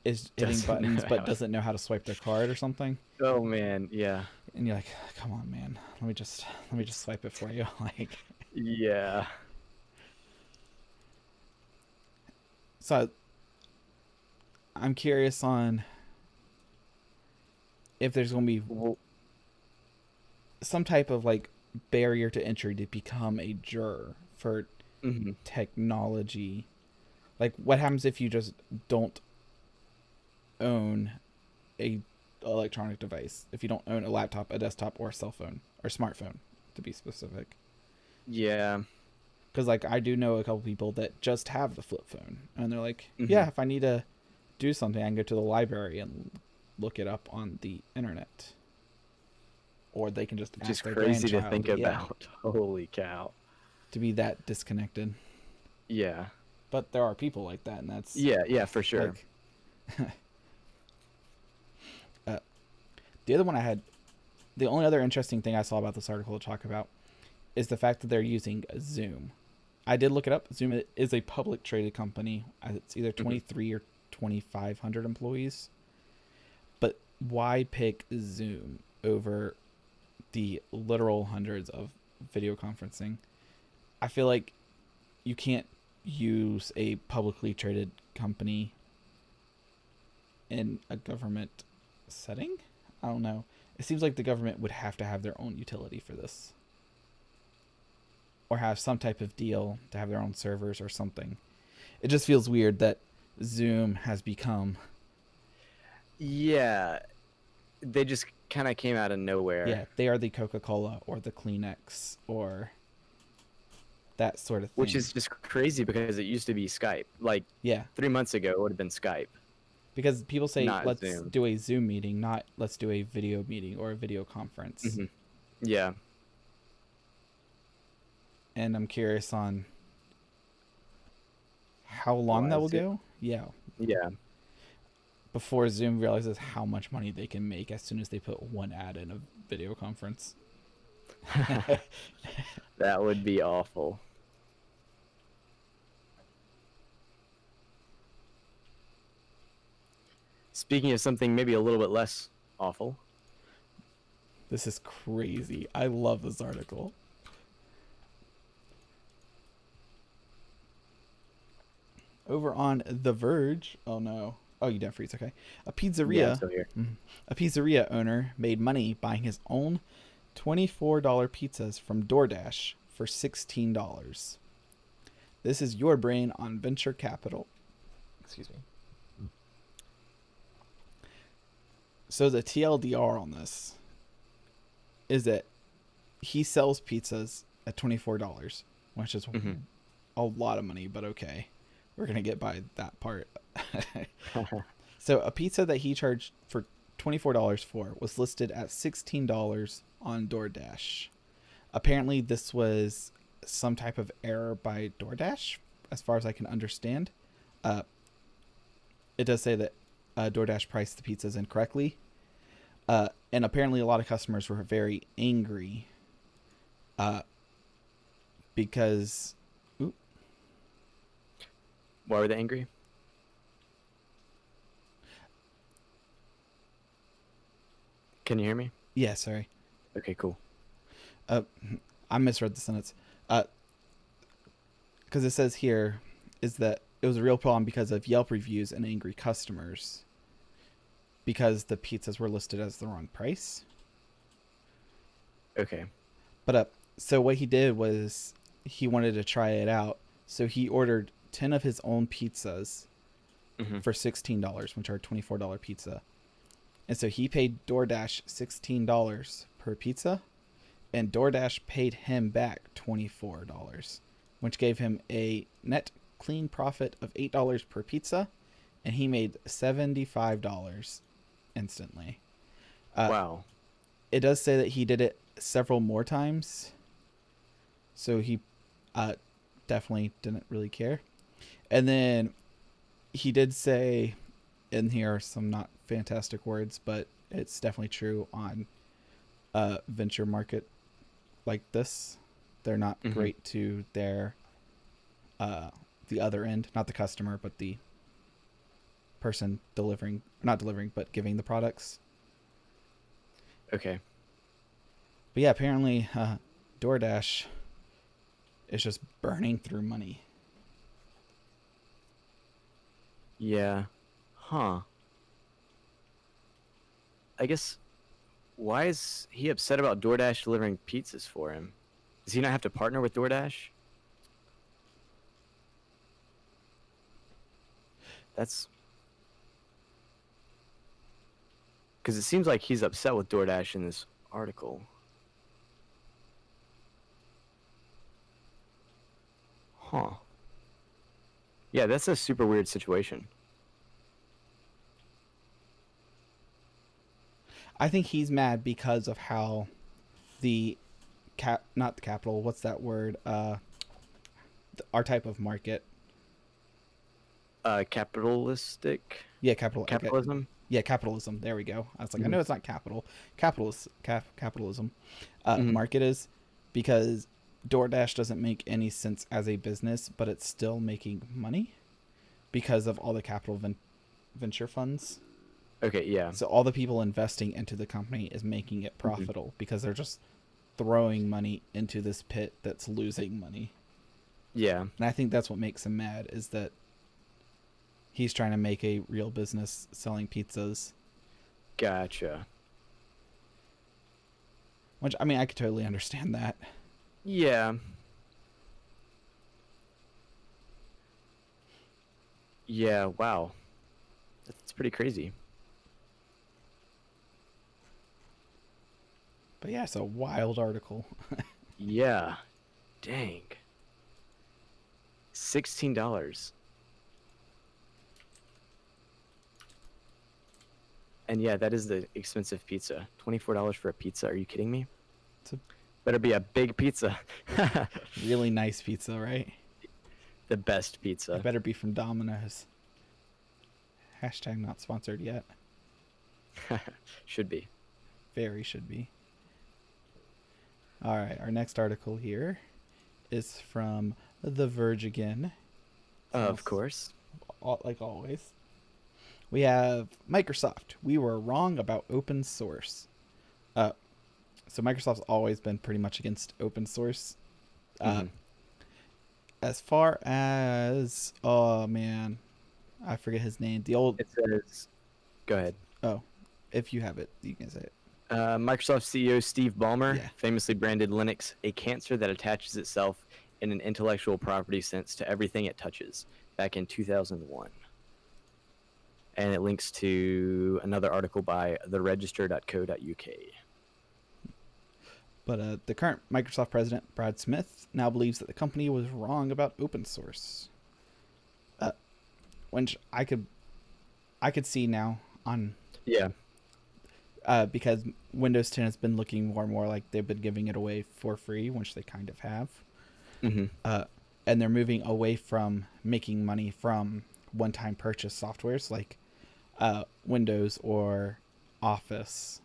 is hitting Doesn't buttons know but how- doesn't know how to swipe their card or something. Oh man, yeah, And you're like, come on, man, let me just swipe it for you. Like, yeah. so I'm curious on if there's going to be Well, some type of like barrier to entry to become a juror for mhm. technology. Like, what happens if you just don't own a electronic device? If you don't own a laptop, a desktop, or a cell phone or smartphone, to be specific. Yeah. Because like I do know a couple people that just have the flip phone, and they're like, Mhm. yeah, if I need to do something, I can go to the library and look it up on the internet, or they can just Which is ask their crazy to grandchild, think yeah, about. Holy cow. to be that disconnected. Yeah. But there are people like that, and that's Yeah, for sure. like the other one I had. The only other interesting thing I saw about this article to talk about is the fact that they're using Zoom. I did look it up. Zoom is a public traded company. It's either 23 or 2,500 employees. But why pick Zoom over the literal hundreds of video conferencing? I feel like you can't use a publicly traded company in a government setting. I don't know. It seems like the government would have to have their own utility for this, or have some type of deal to have their own servers or something. It just feels weird that Zoom has become, Yeah. They just kind of came out of nowhere. yeah, they are the Coca-Cola or the Kleenex or that sort of thing. Which is just crazy because it used to be Skype. Like yeah, 3 months ago, it would have been Skype. because people say Not let's Zoom. do a Zoom meeting, not let's do a video meeting or a video conference. Mhm. Yeah. And I'm curious on how long Why that will is it- go. Yeah, Yeah. before Zoom realizes how much money they can make as soon as they put one ad in a video conference. That would be awful. Speaking of something maybe a little bit less awful, This is crazy. I love this article. Over on The Verge. Oh no. Oh, you didn't freeze. Okay. A yeah, I'm pizzeria. still here. A pizzeria owner made money buying his own $24 pizzas from DoorDash for $16. This is your brain on venture capital. Excuse me. So the TLDR on this is that he sells pizzas at $24, which is Mhm. a lot of money, but okay. We're going to get by that part. So a pizza that he charged for $24 for was listed at $16 on DoorDash. Apparently this was some type of error by DoorDash, as far as I can understand. It does say that DoorDash priced the pizzas incorrectly. And apparently a lot of customers were very angry because... Oop, Why were they angry? Can you hear me? yeah, sorry. Okay, cool. I misread the sentence. Because it says here is that it was a real problem because of Yelp reviews and angry customers, because the pizzas were listed as the wrong price. Okay. But so what he did was he wanted to try it out. So he ordered 10 of his own pizzas Mhm. for $16, which are $24 pizza. And so he paid DoorDash $16 per pizza, and DoorDash paid him back $24, which gave him a net clean profit of $8 per pizza, and he made $75 instantly. Wow. It does say that he did it several more times, so he definitely didn't really care. And then he did say, in here are some not fantastic words, but it's definitely true on venture market like this. They're not great to their the other end, not the customer, but the person not delivering, but giving the products. Okay. But yeah, apparently DoorDash is just burning through money. Yeah. Huh. I guess, why is he upset about DoorDash delivering pizzas for him? Does he not have to partner with DoorDash? That's... Because it seems like he's upset with DoorDash in this article. Huh. Yeah, that's a super weird situation. I think he's mad because of how the not the capital, what's that word? Our type of market. Capitalistic? Yeah, Capitalism? Yeah, capitalism. There we go. I was like, I know it's not capital. Capitalism. Market is, because DoorDash doesn't make any sense as a business, but it's still making money because of all the capital venture funds. Okay, yeah. So all the people investing into the company is making it profitable because they're just throwing money into this pit that's losing money. Yeah. And I think that's what makes him mad, is that he's trying to make a real business selling pizzas. Gotcha. Which, I mean, I could totally understand that. Yeah. Yeah, wow. That's pretty crazy. But yeah, it's a wild article. Yeah. Dang. $16. And yeah, that is the expensive pizza. $24 for a pizza. Are you kidding me? Better be a big pizza. Really nice pizza, right? The best pizza. It better be from Domino's. Hashtag not sponsored yet. Should be. Very should be. All right, our next article here is from The Verge again. Of course. Like always. We have Microsoft. We were wrong about open source. So Microsoft's always been pretty much against open source. As far as, oh man, I forget his name. It says, go ahead. Oh, if you have it, you can say it. Microsoft CEO Steve Ballmer Yeah. famously branded Linux a cancer that attaches itself in an intellectual property sense to everything it touches back in 2001. And it links to another article by theregister.co.uk. But the current Microsoft president, Brad Smith, now believes that the company was wrong about open source. Which I could see now on... Yeah. Because Windows 10 has been looking more and more like they've been giving it away for free, which they kind of have. And they're moving away from making money from one-time purchase softwares like Windows or Office.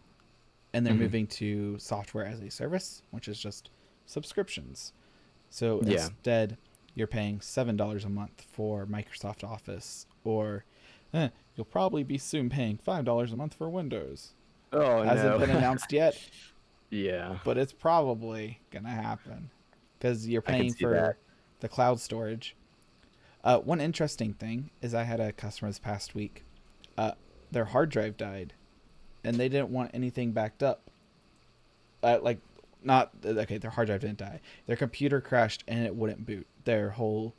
And they're moving to software as a service, which is just subscriptions. So instead, you're paying $7 a month for Microsoft Office, or you'll probably be soon paying $5 a month for Windows. Oh, Hasn't been announced yet. Yeah. But it's probably going to happen because you're paying for the cloud storage. One interesting thing is I had a customer this past week. Their hard drive died, and they didn't want anything backed up. Their hard drive didn't die. Their computer crashed, and it wouldn't boot. Their whole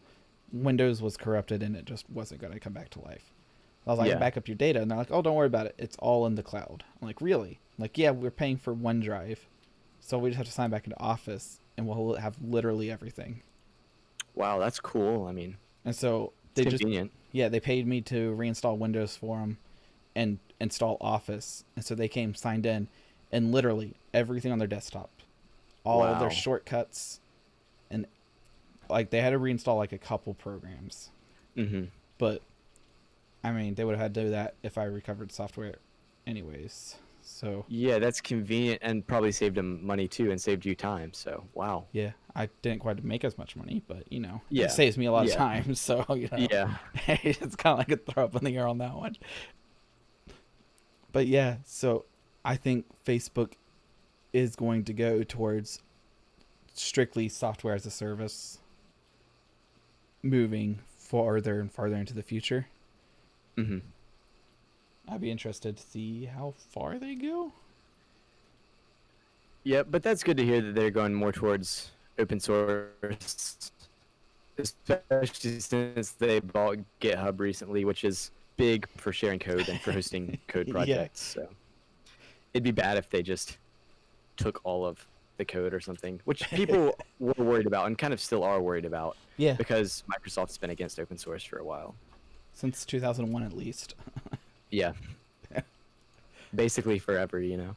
Windows was corrupted, and it just wasn't going to come back to life. I was like, back up your data. And they're like, oh, don't worry about it. It's all in the cloud. I'm like, really? Like, yeah, we're paying for OneDrive. So we just have to sign back into Office, and we'll have literally everything. Wow, that's cool. I mean, and so they convenient. They paid me to reinstall Windows for them and install Office. And so they came, signed in, and literally everything on their desktop, all of their shortcuts, and like they had to reinstall like a couple programs. But I mean, they would have had to do that if I recovered software anyways. So Yeah, that's convenient and probably saved him money too and saved you time. So, wow. yeah, I didn't quite make as much money, but it Yeah. saves me a lot of Yeah. time. So Yeah. it's kind of like a throw up in the air on that one. But yeah, so I think Facebook is going to go towards strictly software as a service, moving farther and farther into the future. Hmm. I'd be interested to see how far they go. Yeah, but that's good to hear that they're going more towards open source, especially since they bought GitHub recently, which is big for sharing code and for hosting code Yeah. projects. So it'd be bad if they just took all of the code or something, which people were worried about and kind of still are worried about. Yeah. Because Microsoft's been against open source for a while. Since 2001 at least. Yeah. Basically forever, you know.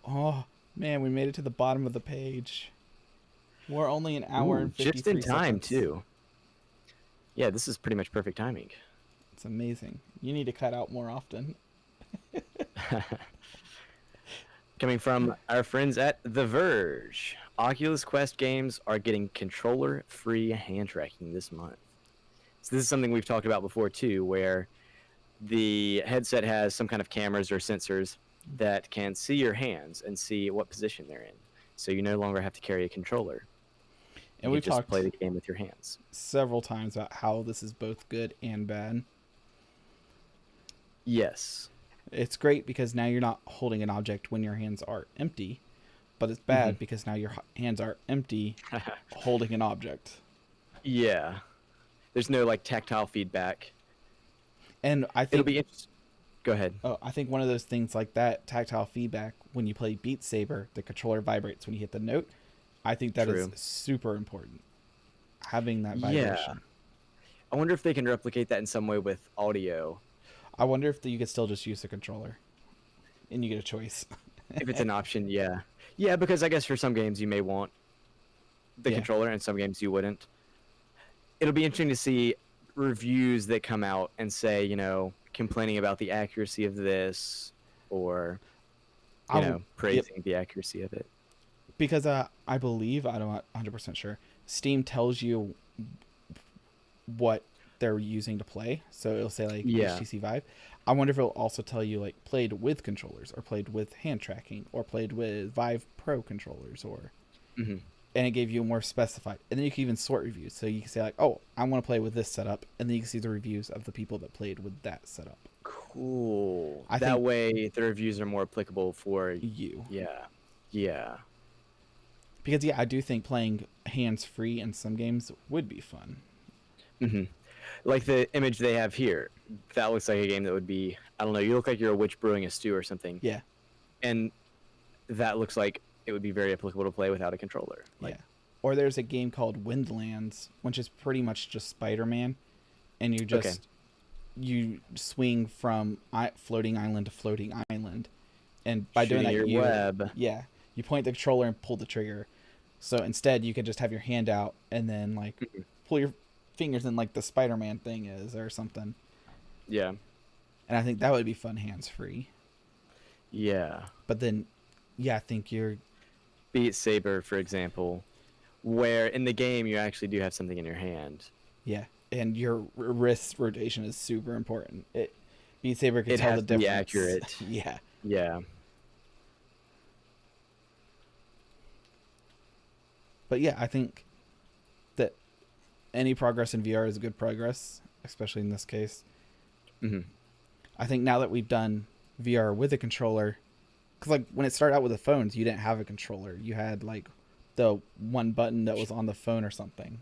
Oh man, we made it to the bottom of the page. We're only an hour and 53 just in time seconds. too. Yeah, this is pretty much perfect timing. It's amazing. You need to cut out more often. Coming from our friends at The Verge, Oculus Quest games are getting controller-free hand tracking this month. So this is something we've talked about before too, where the headset has some kind of cameras or sensors that can see your hands and see what position they're in. So you no longer have to carry a controller. And you we've just talked play the game with your hands several times about how this is both good and bad. Yes. It's great because now you're not holding an object when your hands are empty, but it's bad because now your hands are empty holding an object. Yeah. There's no like tactile feedback. And I think It'll be interesting. Go ahead. Oh, I think one of those things like that, tactile feedback, when you play Beat Saber, the controller vibrates when you hit the note. I think that is super important. Having that vibration. Yeah. I wonder if they can replicate that in some way with audio. I wonder if you could still just use the controller and you get a choice. If it's an option, yeah. Yeah, because I guess for some games you may want the controller and some games you wouldn't. It'll be interesting to see reviews that come out and say, complaining about the accuracy of this or, praising the accuracy of it. Because I believe, I'm not 100% sure, Steam tells you what they're using to play. So it'll say like HTC Vive. I wonder if it'll also tell you like played with controllers or played with hand tracking or played with Vive Pro controllers or... And it gave you more specified. And then you can even sort reviews. So you can say like, oh, I want to play with this setup. And then you can see the reviews of the people that played with that setup. Cool. That way the reviews are more applicable for you. Yeah. Yeah. Because I do think playing hands-free in some games would be fun. Like the image they have here. That looks like a game that would be, I don't know, you look like you're a witch brewing a stew or something. Yeah. And that looks like it would be very applicable to play without a controller. Yeah. Or there's a game called Windlands, which is pretty much just Spider-Man. And you just, you swing from floating island to floating island. And by doing that, you point the controller and pull the trigger. So instead, you could just have your hand out and then like pull your fingers in like the Spider-Man thing is or something. Yeah. And I think that would be fun hands-free. Yeah. But then, I think you're... Beat Saber, for example, where in the game you actually do have something in your hand. Yeah, and your wrist rotation is super important. Beat Saber can tell the difference. It has to be accurate. Yeah. Yeah. But yeah, I think that any progress in VR is good progress, especially in this case. I think now that we've done VR with a controller, because like when it started out with the phones, you didn't have a controller. You had like the one button that was on the phone or something.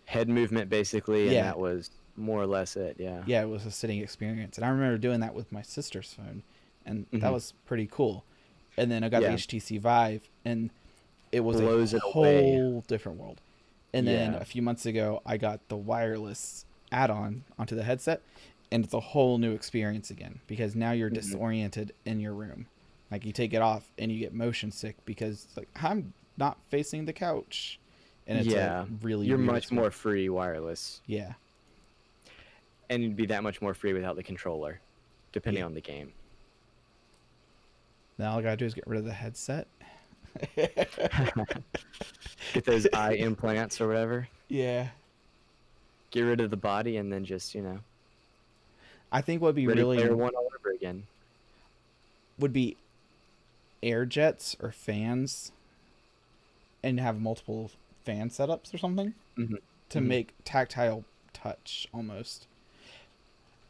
Head movement, basically, and that was more or less it, yeah. Yeah, it was a sitting experience. And I remember doing that with my sister's phone, and that was pretty cool. And then I got the HTC Vive, and it was a whole different world. And then a few months ago, I got the wireless add-on onto the headset, and it's a whole new experience again, because now you're disoriented in your room. Like you take it off and you get motion sick because like I'm not facing the couch, and it's like really you're weird much more free wireless. Yeah, and you'd be that much more free without the controller, depending Yeah. on the game. Now all I gotta do is get rid of the headset. Get those eye implants or whatever. Yeah. Get rid of the body, and then just I think what'd be Ready really Player One all over again. would be air jets or fans, and have multiple fan setups or something Mm-hmm. to make tactile touch almost.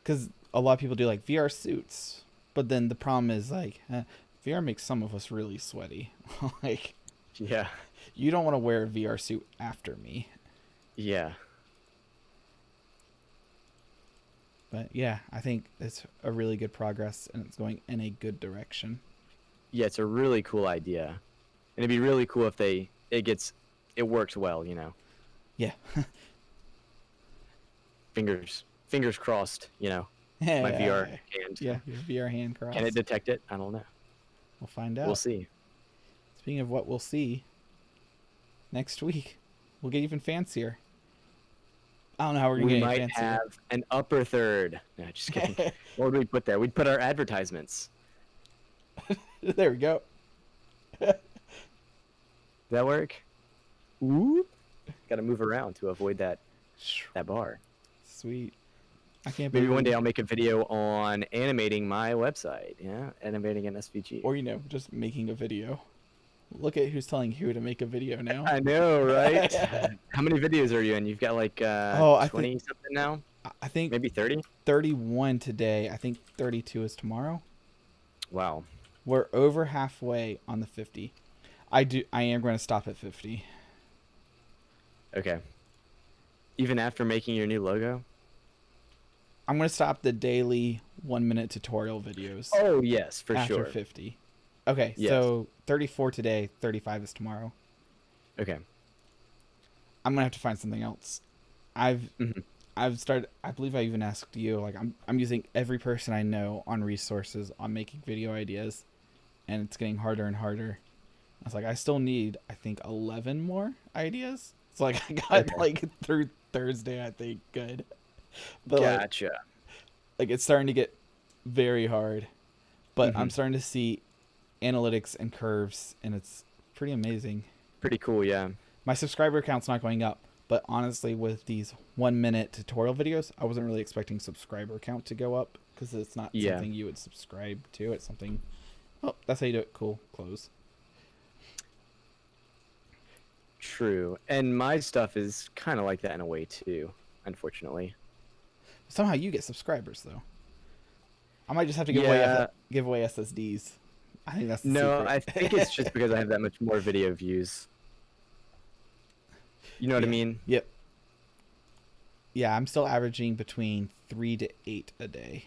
Because a lot of people do like VR suits, but then the problem is like VR makes some of us really sweaty. Like, Yeah. you don't want to wear a VR suit after me. Yeah. But yeah, I think it's a really good progress, and it's going in a good direction. Yeah, it's a really cool idea. And it'd be really cool if it works well, Yeah. Fingers crossed, my VR hand. Yeah, your VR hand crossed. Can it detect it? I don't know. We'll find out. We'll see. Speaking of what we'll see, next week we'll get even fancier. I don't know how we're gonna We get might fancier. have an upper third. No, just kidding. What would we put there? We'd put our advertisements. There we go. Does that work? Ooh. Got to move around to avoid that bar. Sweet. I can't Maybe believe one day I'll make a video on animating my website. Yeah, animating an SVG. Or just making a video. Look at who's telling who to make a video now. I know, right? How many videos are you in? You've got like 20 something now? I think Maybe 30? 31 today. I think 32 is tomorrow. Wow. We're over halfway on the 50. I am going to stop at 50. Okay. Even after making your new logo? I'm going to stop the daily 1-minute tutorial videos. Oh, yes, for after sure. 50. Okay, Yes. so 34 today, 35 is tomorrow. Okay. I'm gonna have to find something else. I've started. I believe I even asked you. Like, I'm using every person I know on resources on making video ideas, and it's getting harder and harder. I was like, I still need, I think, 11 more ideas. So like, I got like through Thursday, I think, good. But Gotcha. like it's starting to get very hard. But I'm starting to see analytics and curves, and it's pretty amazing. Pretty cool, yeah. My subscriber count's not going up, but honestly, with these 1-minute tutorial videos, I wasn't really expecting subscriber count to go up, because it's not something you would subscribe to. It's something, oh, that's how you do it. Cool. Close. True. And my stuff is kind of like that in a way too, unfortunately. Somehow you get subscribers though. I might just have to give away SSDs. I think that's the secret. I think it's just because I have that much more video views. You know what I mean? Yep. Yeah, I'm still averaging between 3 to 8 a day.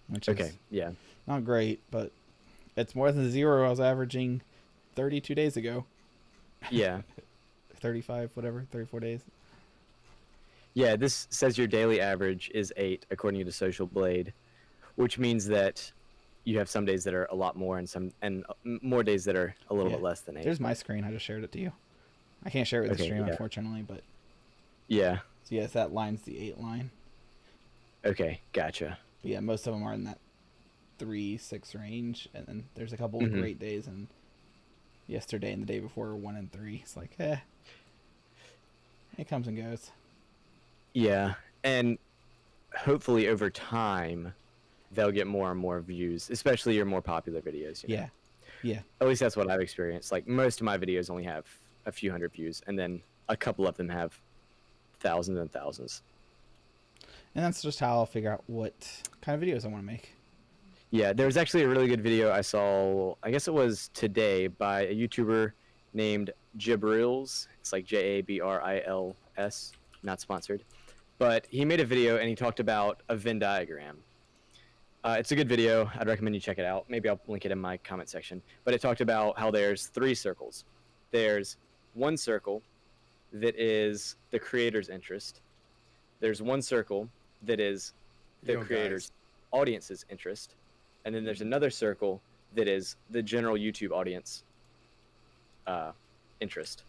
Which is not great, but it's more than 0 I was averaging 32 days ago. Yeah. 35, whatever, 34 days. Yeah, this says your daily average is 8 according to Social Blade, which means that you have some days that are a lot more and more days that are a little bit less than 8. There's my screen. I just shared it to you. I can't share it with the stream, unfortunately, but yeah. So yes, that line's the 8 line. Okay, gotcha. But yeah, most of them are in that 3-6 range, and then there's a couple of great days, and yesterday and the day before were 1 and 3. It's like, it comes and goes. Yeah, and hopefully over time they'll get more and more views, especially your more popular videos. You know? Yeah. At least that's what I've experienced. Like, most of my videos only have a few hundred views, and then a couple of them have thousands and thousands. And that's just how I'll figure out what kind of videos I want to make. Yeah, there was actually a really good video I saw, I guess it was today, by a YouTuber named Jabrils. It's like Jabrils, not sponsored. But he made a video and he talked about a Venn diagram. It's a good video. I'd recommend you check it out. Maybe I'll link it in my comment section. But it talked about how there's 3 circles. There's one circle that is the creator's interest. There's one circle that is the creator's audience's interest. And then there's another circle that is the general YouTube audience interest.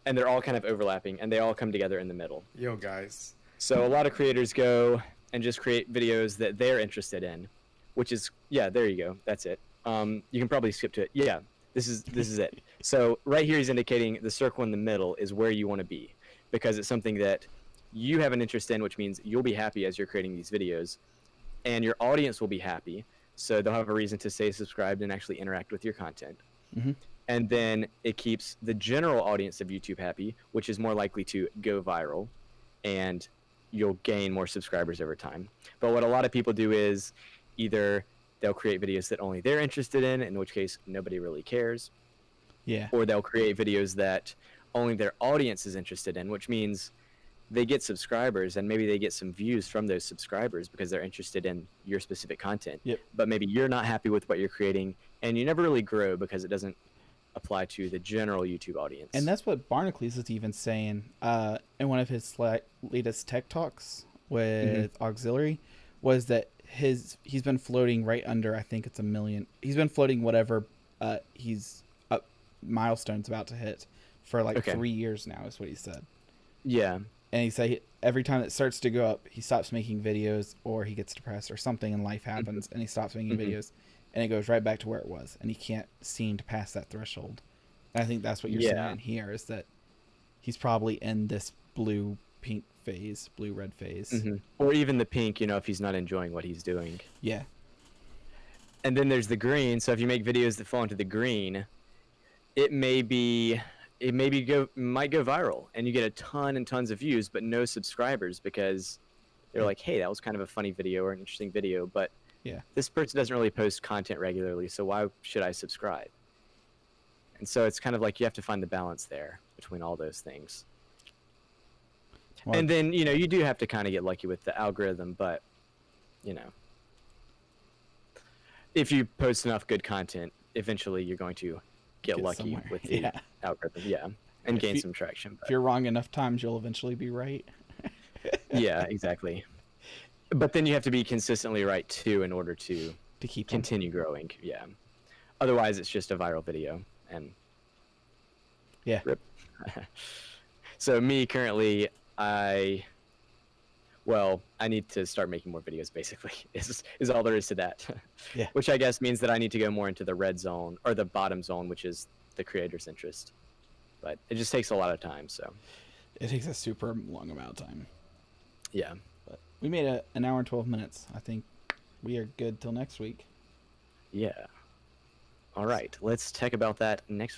And they're all kind of overlapping, and they all come together in the middle. Yo, guys. So a lot of creators go and just create videos that they're interested in, which is, yeah, there you go. That's it. You can probably skip to it. Yeah, this is it. So right here he's indicating the circle in the middle is where you want to be, because it's something that you have an interest in, which means you'll be happy as you're creating these videos, and your audience will be happy. So they'll have a reason to stay subscribed and actually interact with your content. Mm-hmm. And then it keeps the general audience of YouTube happy, which is more likely to go viral, and you'll gain more subscribers over time. But what a lot of people do is either they'll create videos that only they're interested in which case nobody really cares. Yeah. Or they'll create videos that only their audience is interested in, which means they get subscribers and maybe they get some views from those subscribers because they're interested in your specific content. Yep. But maybe you're not happy with what you're creating, and you never really grow because it doesn't apply to the general YouTube audience. And that's what Barnacules is even saying in one of his latest tech talks with Auxiliary, was that he's been floating right under, I think it's 1 million. He's been floating whatever he's milestone's about to hit for like 3 years now, is what he said. Yeah. And he said every time it starts to go up, he stops making videos, or he gets depressed, or something in life happens, and he stops making videos, and it goes right back to where it was, and he can't seem to pass that threshold. And I think that's what you're saying here, is that he's probably in this blue-red phase. Or even the pink, if he's not enjoying what he's doing. Yeah. And then there's the green. So if you make videos that fall into the green, it might go viral, and you get a ton and tons of views, but no subscribers, because they're like, hey, that was kind of a funny video or an interesting video, but this person doesn't really post content regularly, so why should I subscribe? And so it's kind of like you have to find the balance there between all those things. Well, and then, you do have to kind of get lucky with the algorithm, but, if you post enough good content, eventually you're going to get lucky somewhere with the algorithm, and gain some traction. But if you're wrong enough times, you'll eventually be right. Yeah, exactly. But then you have to be consistently right too in order to continue growing. Yeah. Otherwise, it's just a viral video, and rip. So me currently, I need to start making more videos. Basically, is all there is to that. Yeah. Which I guess means that I need to go more into the red zone, or the bottom zone, which is the creator's interest. But it just takes a lot of time. So it takes a super long amount of time. Yeah. But we made an hour and 12 minutes. I think we are good till next week. Yeah. All right. Let's talk about that next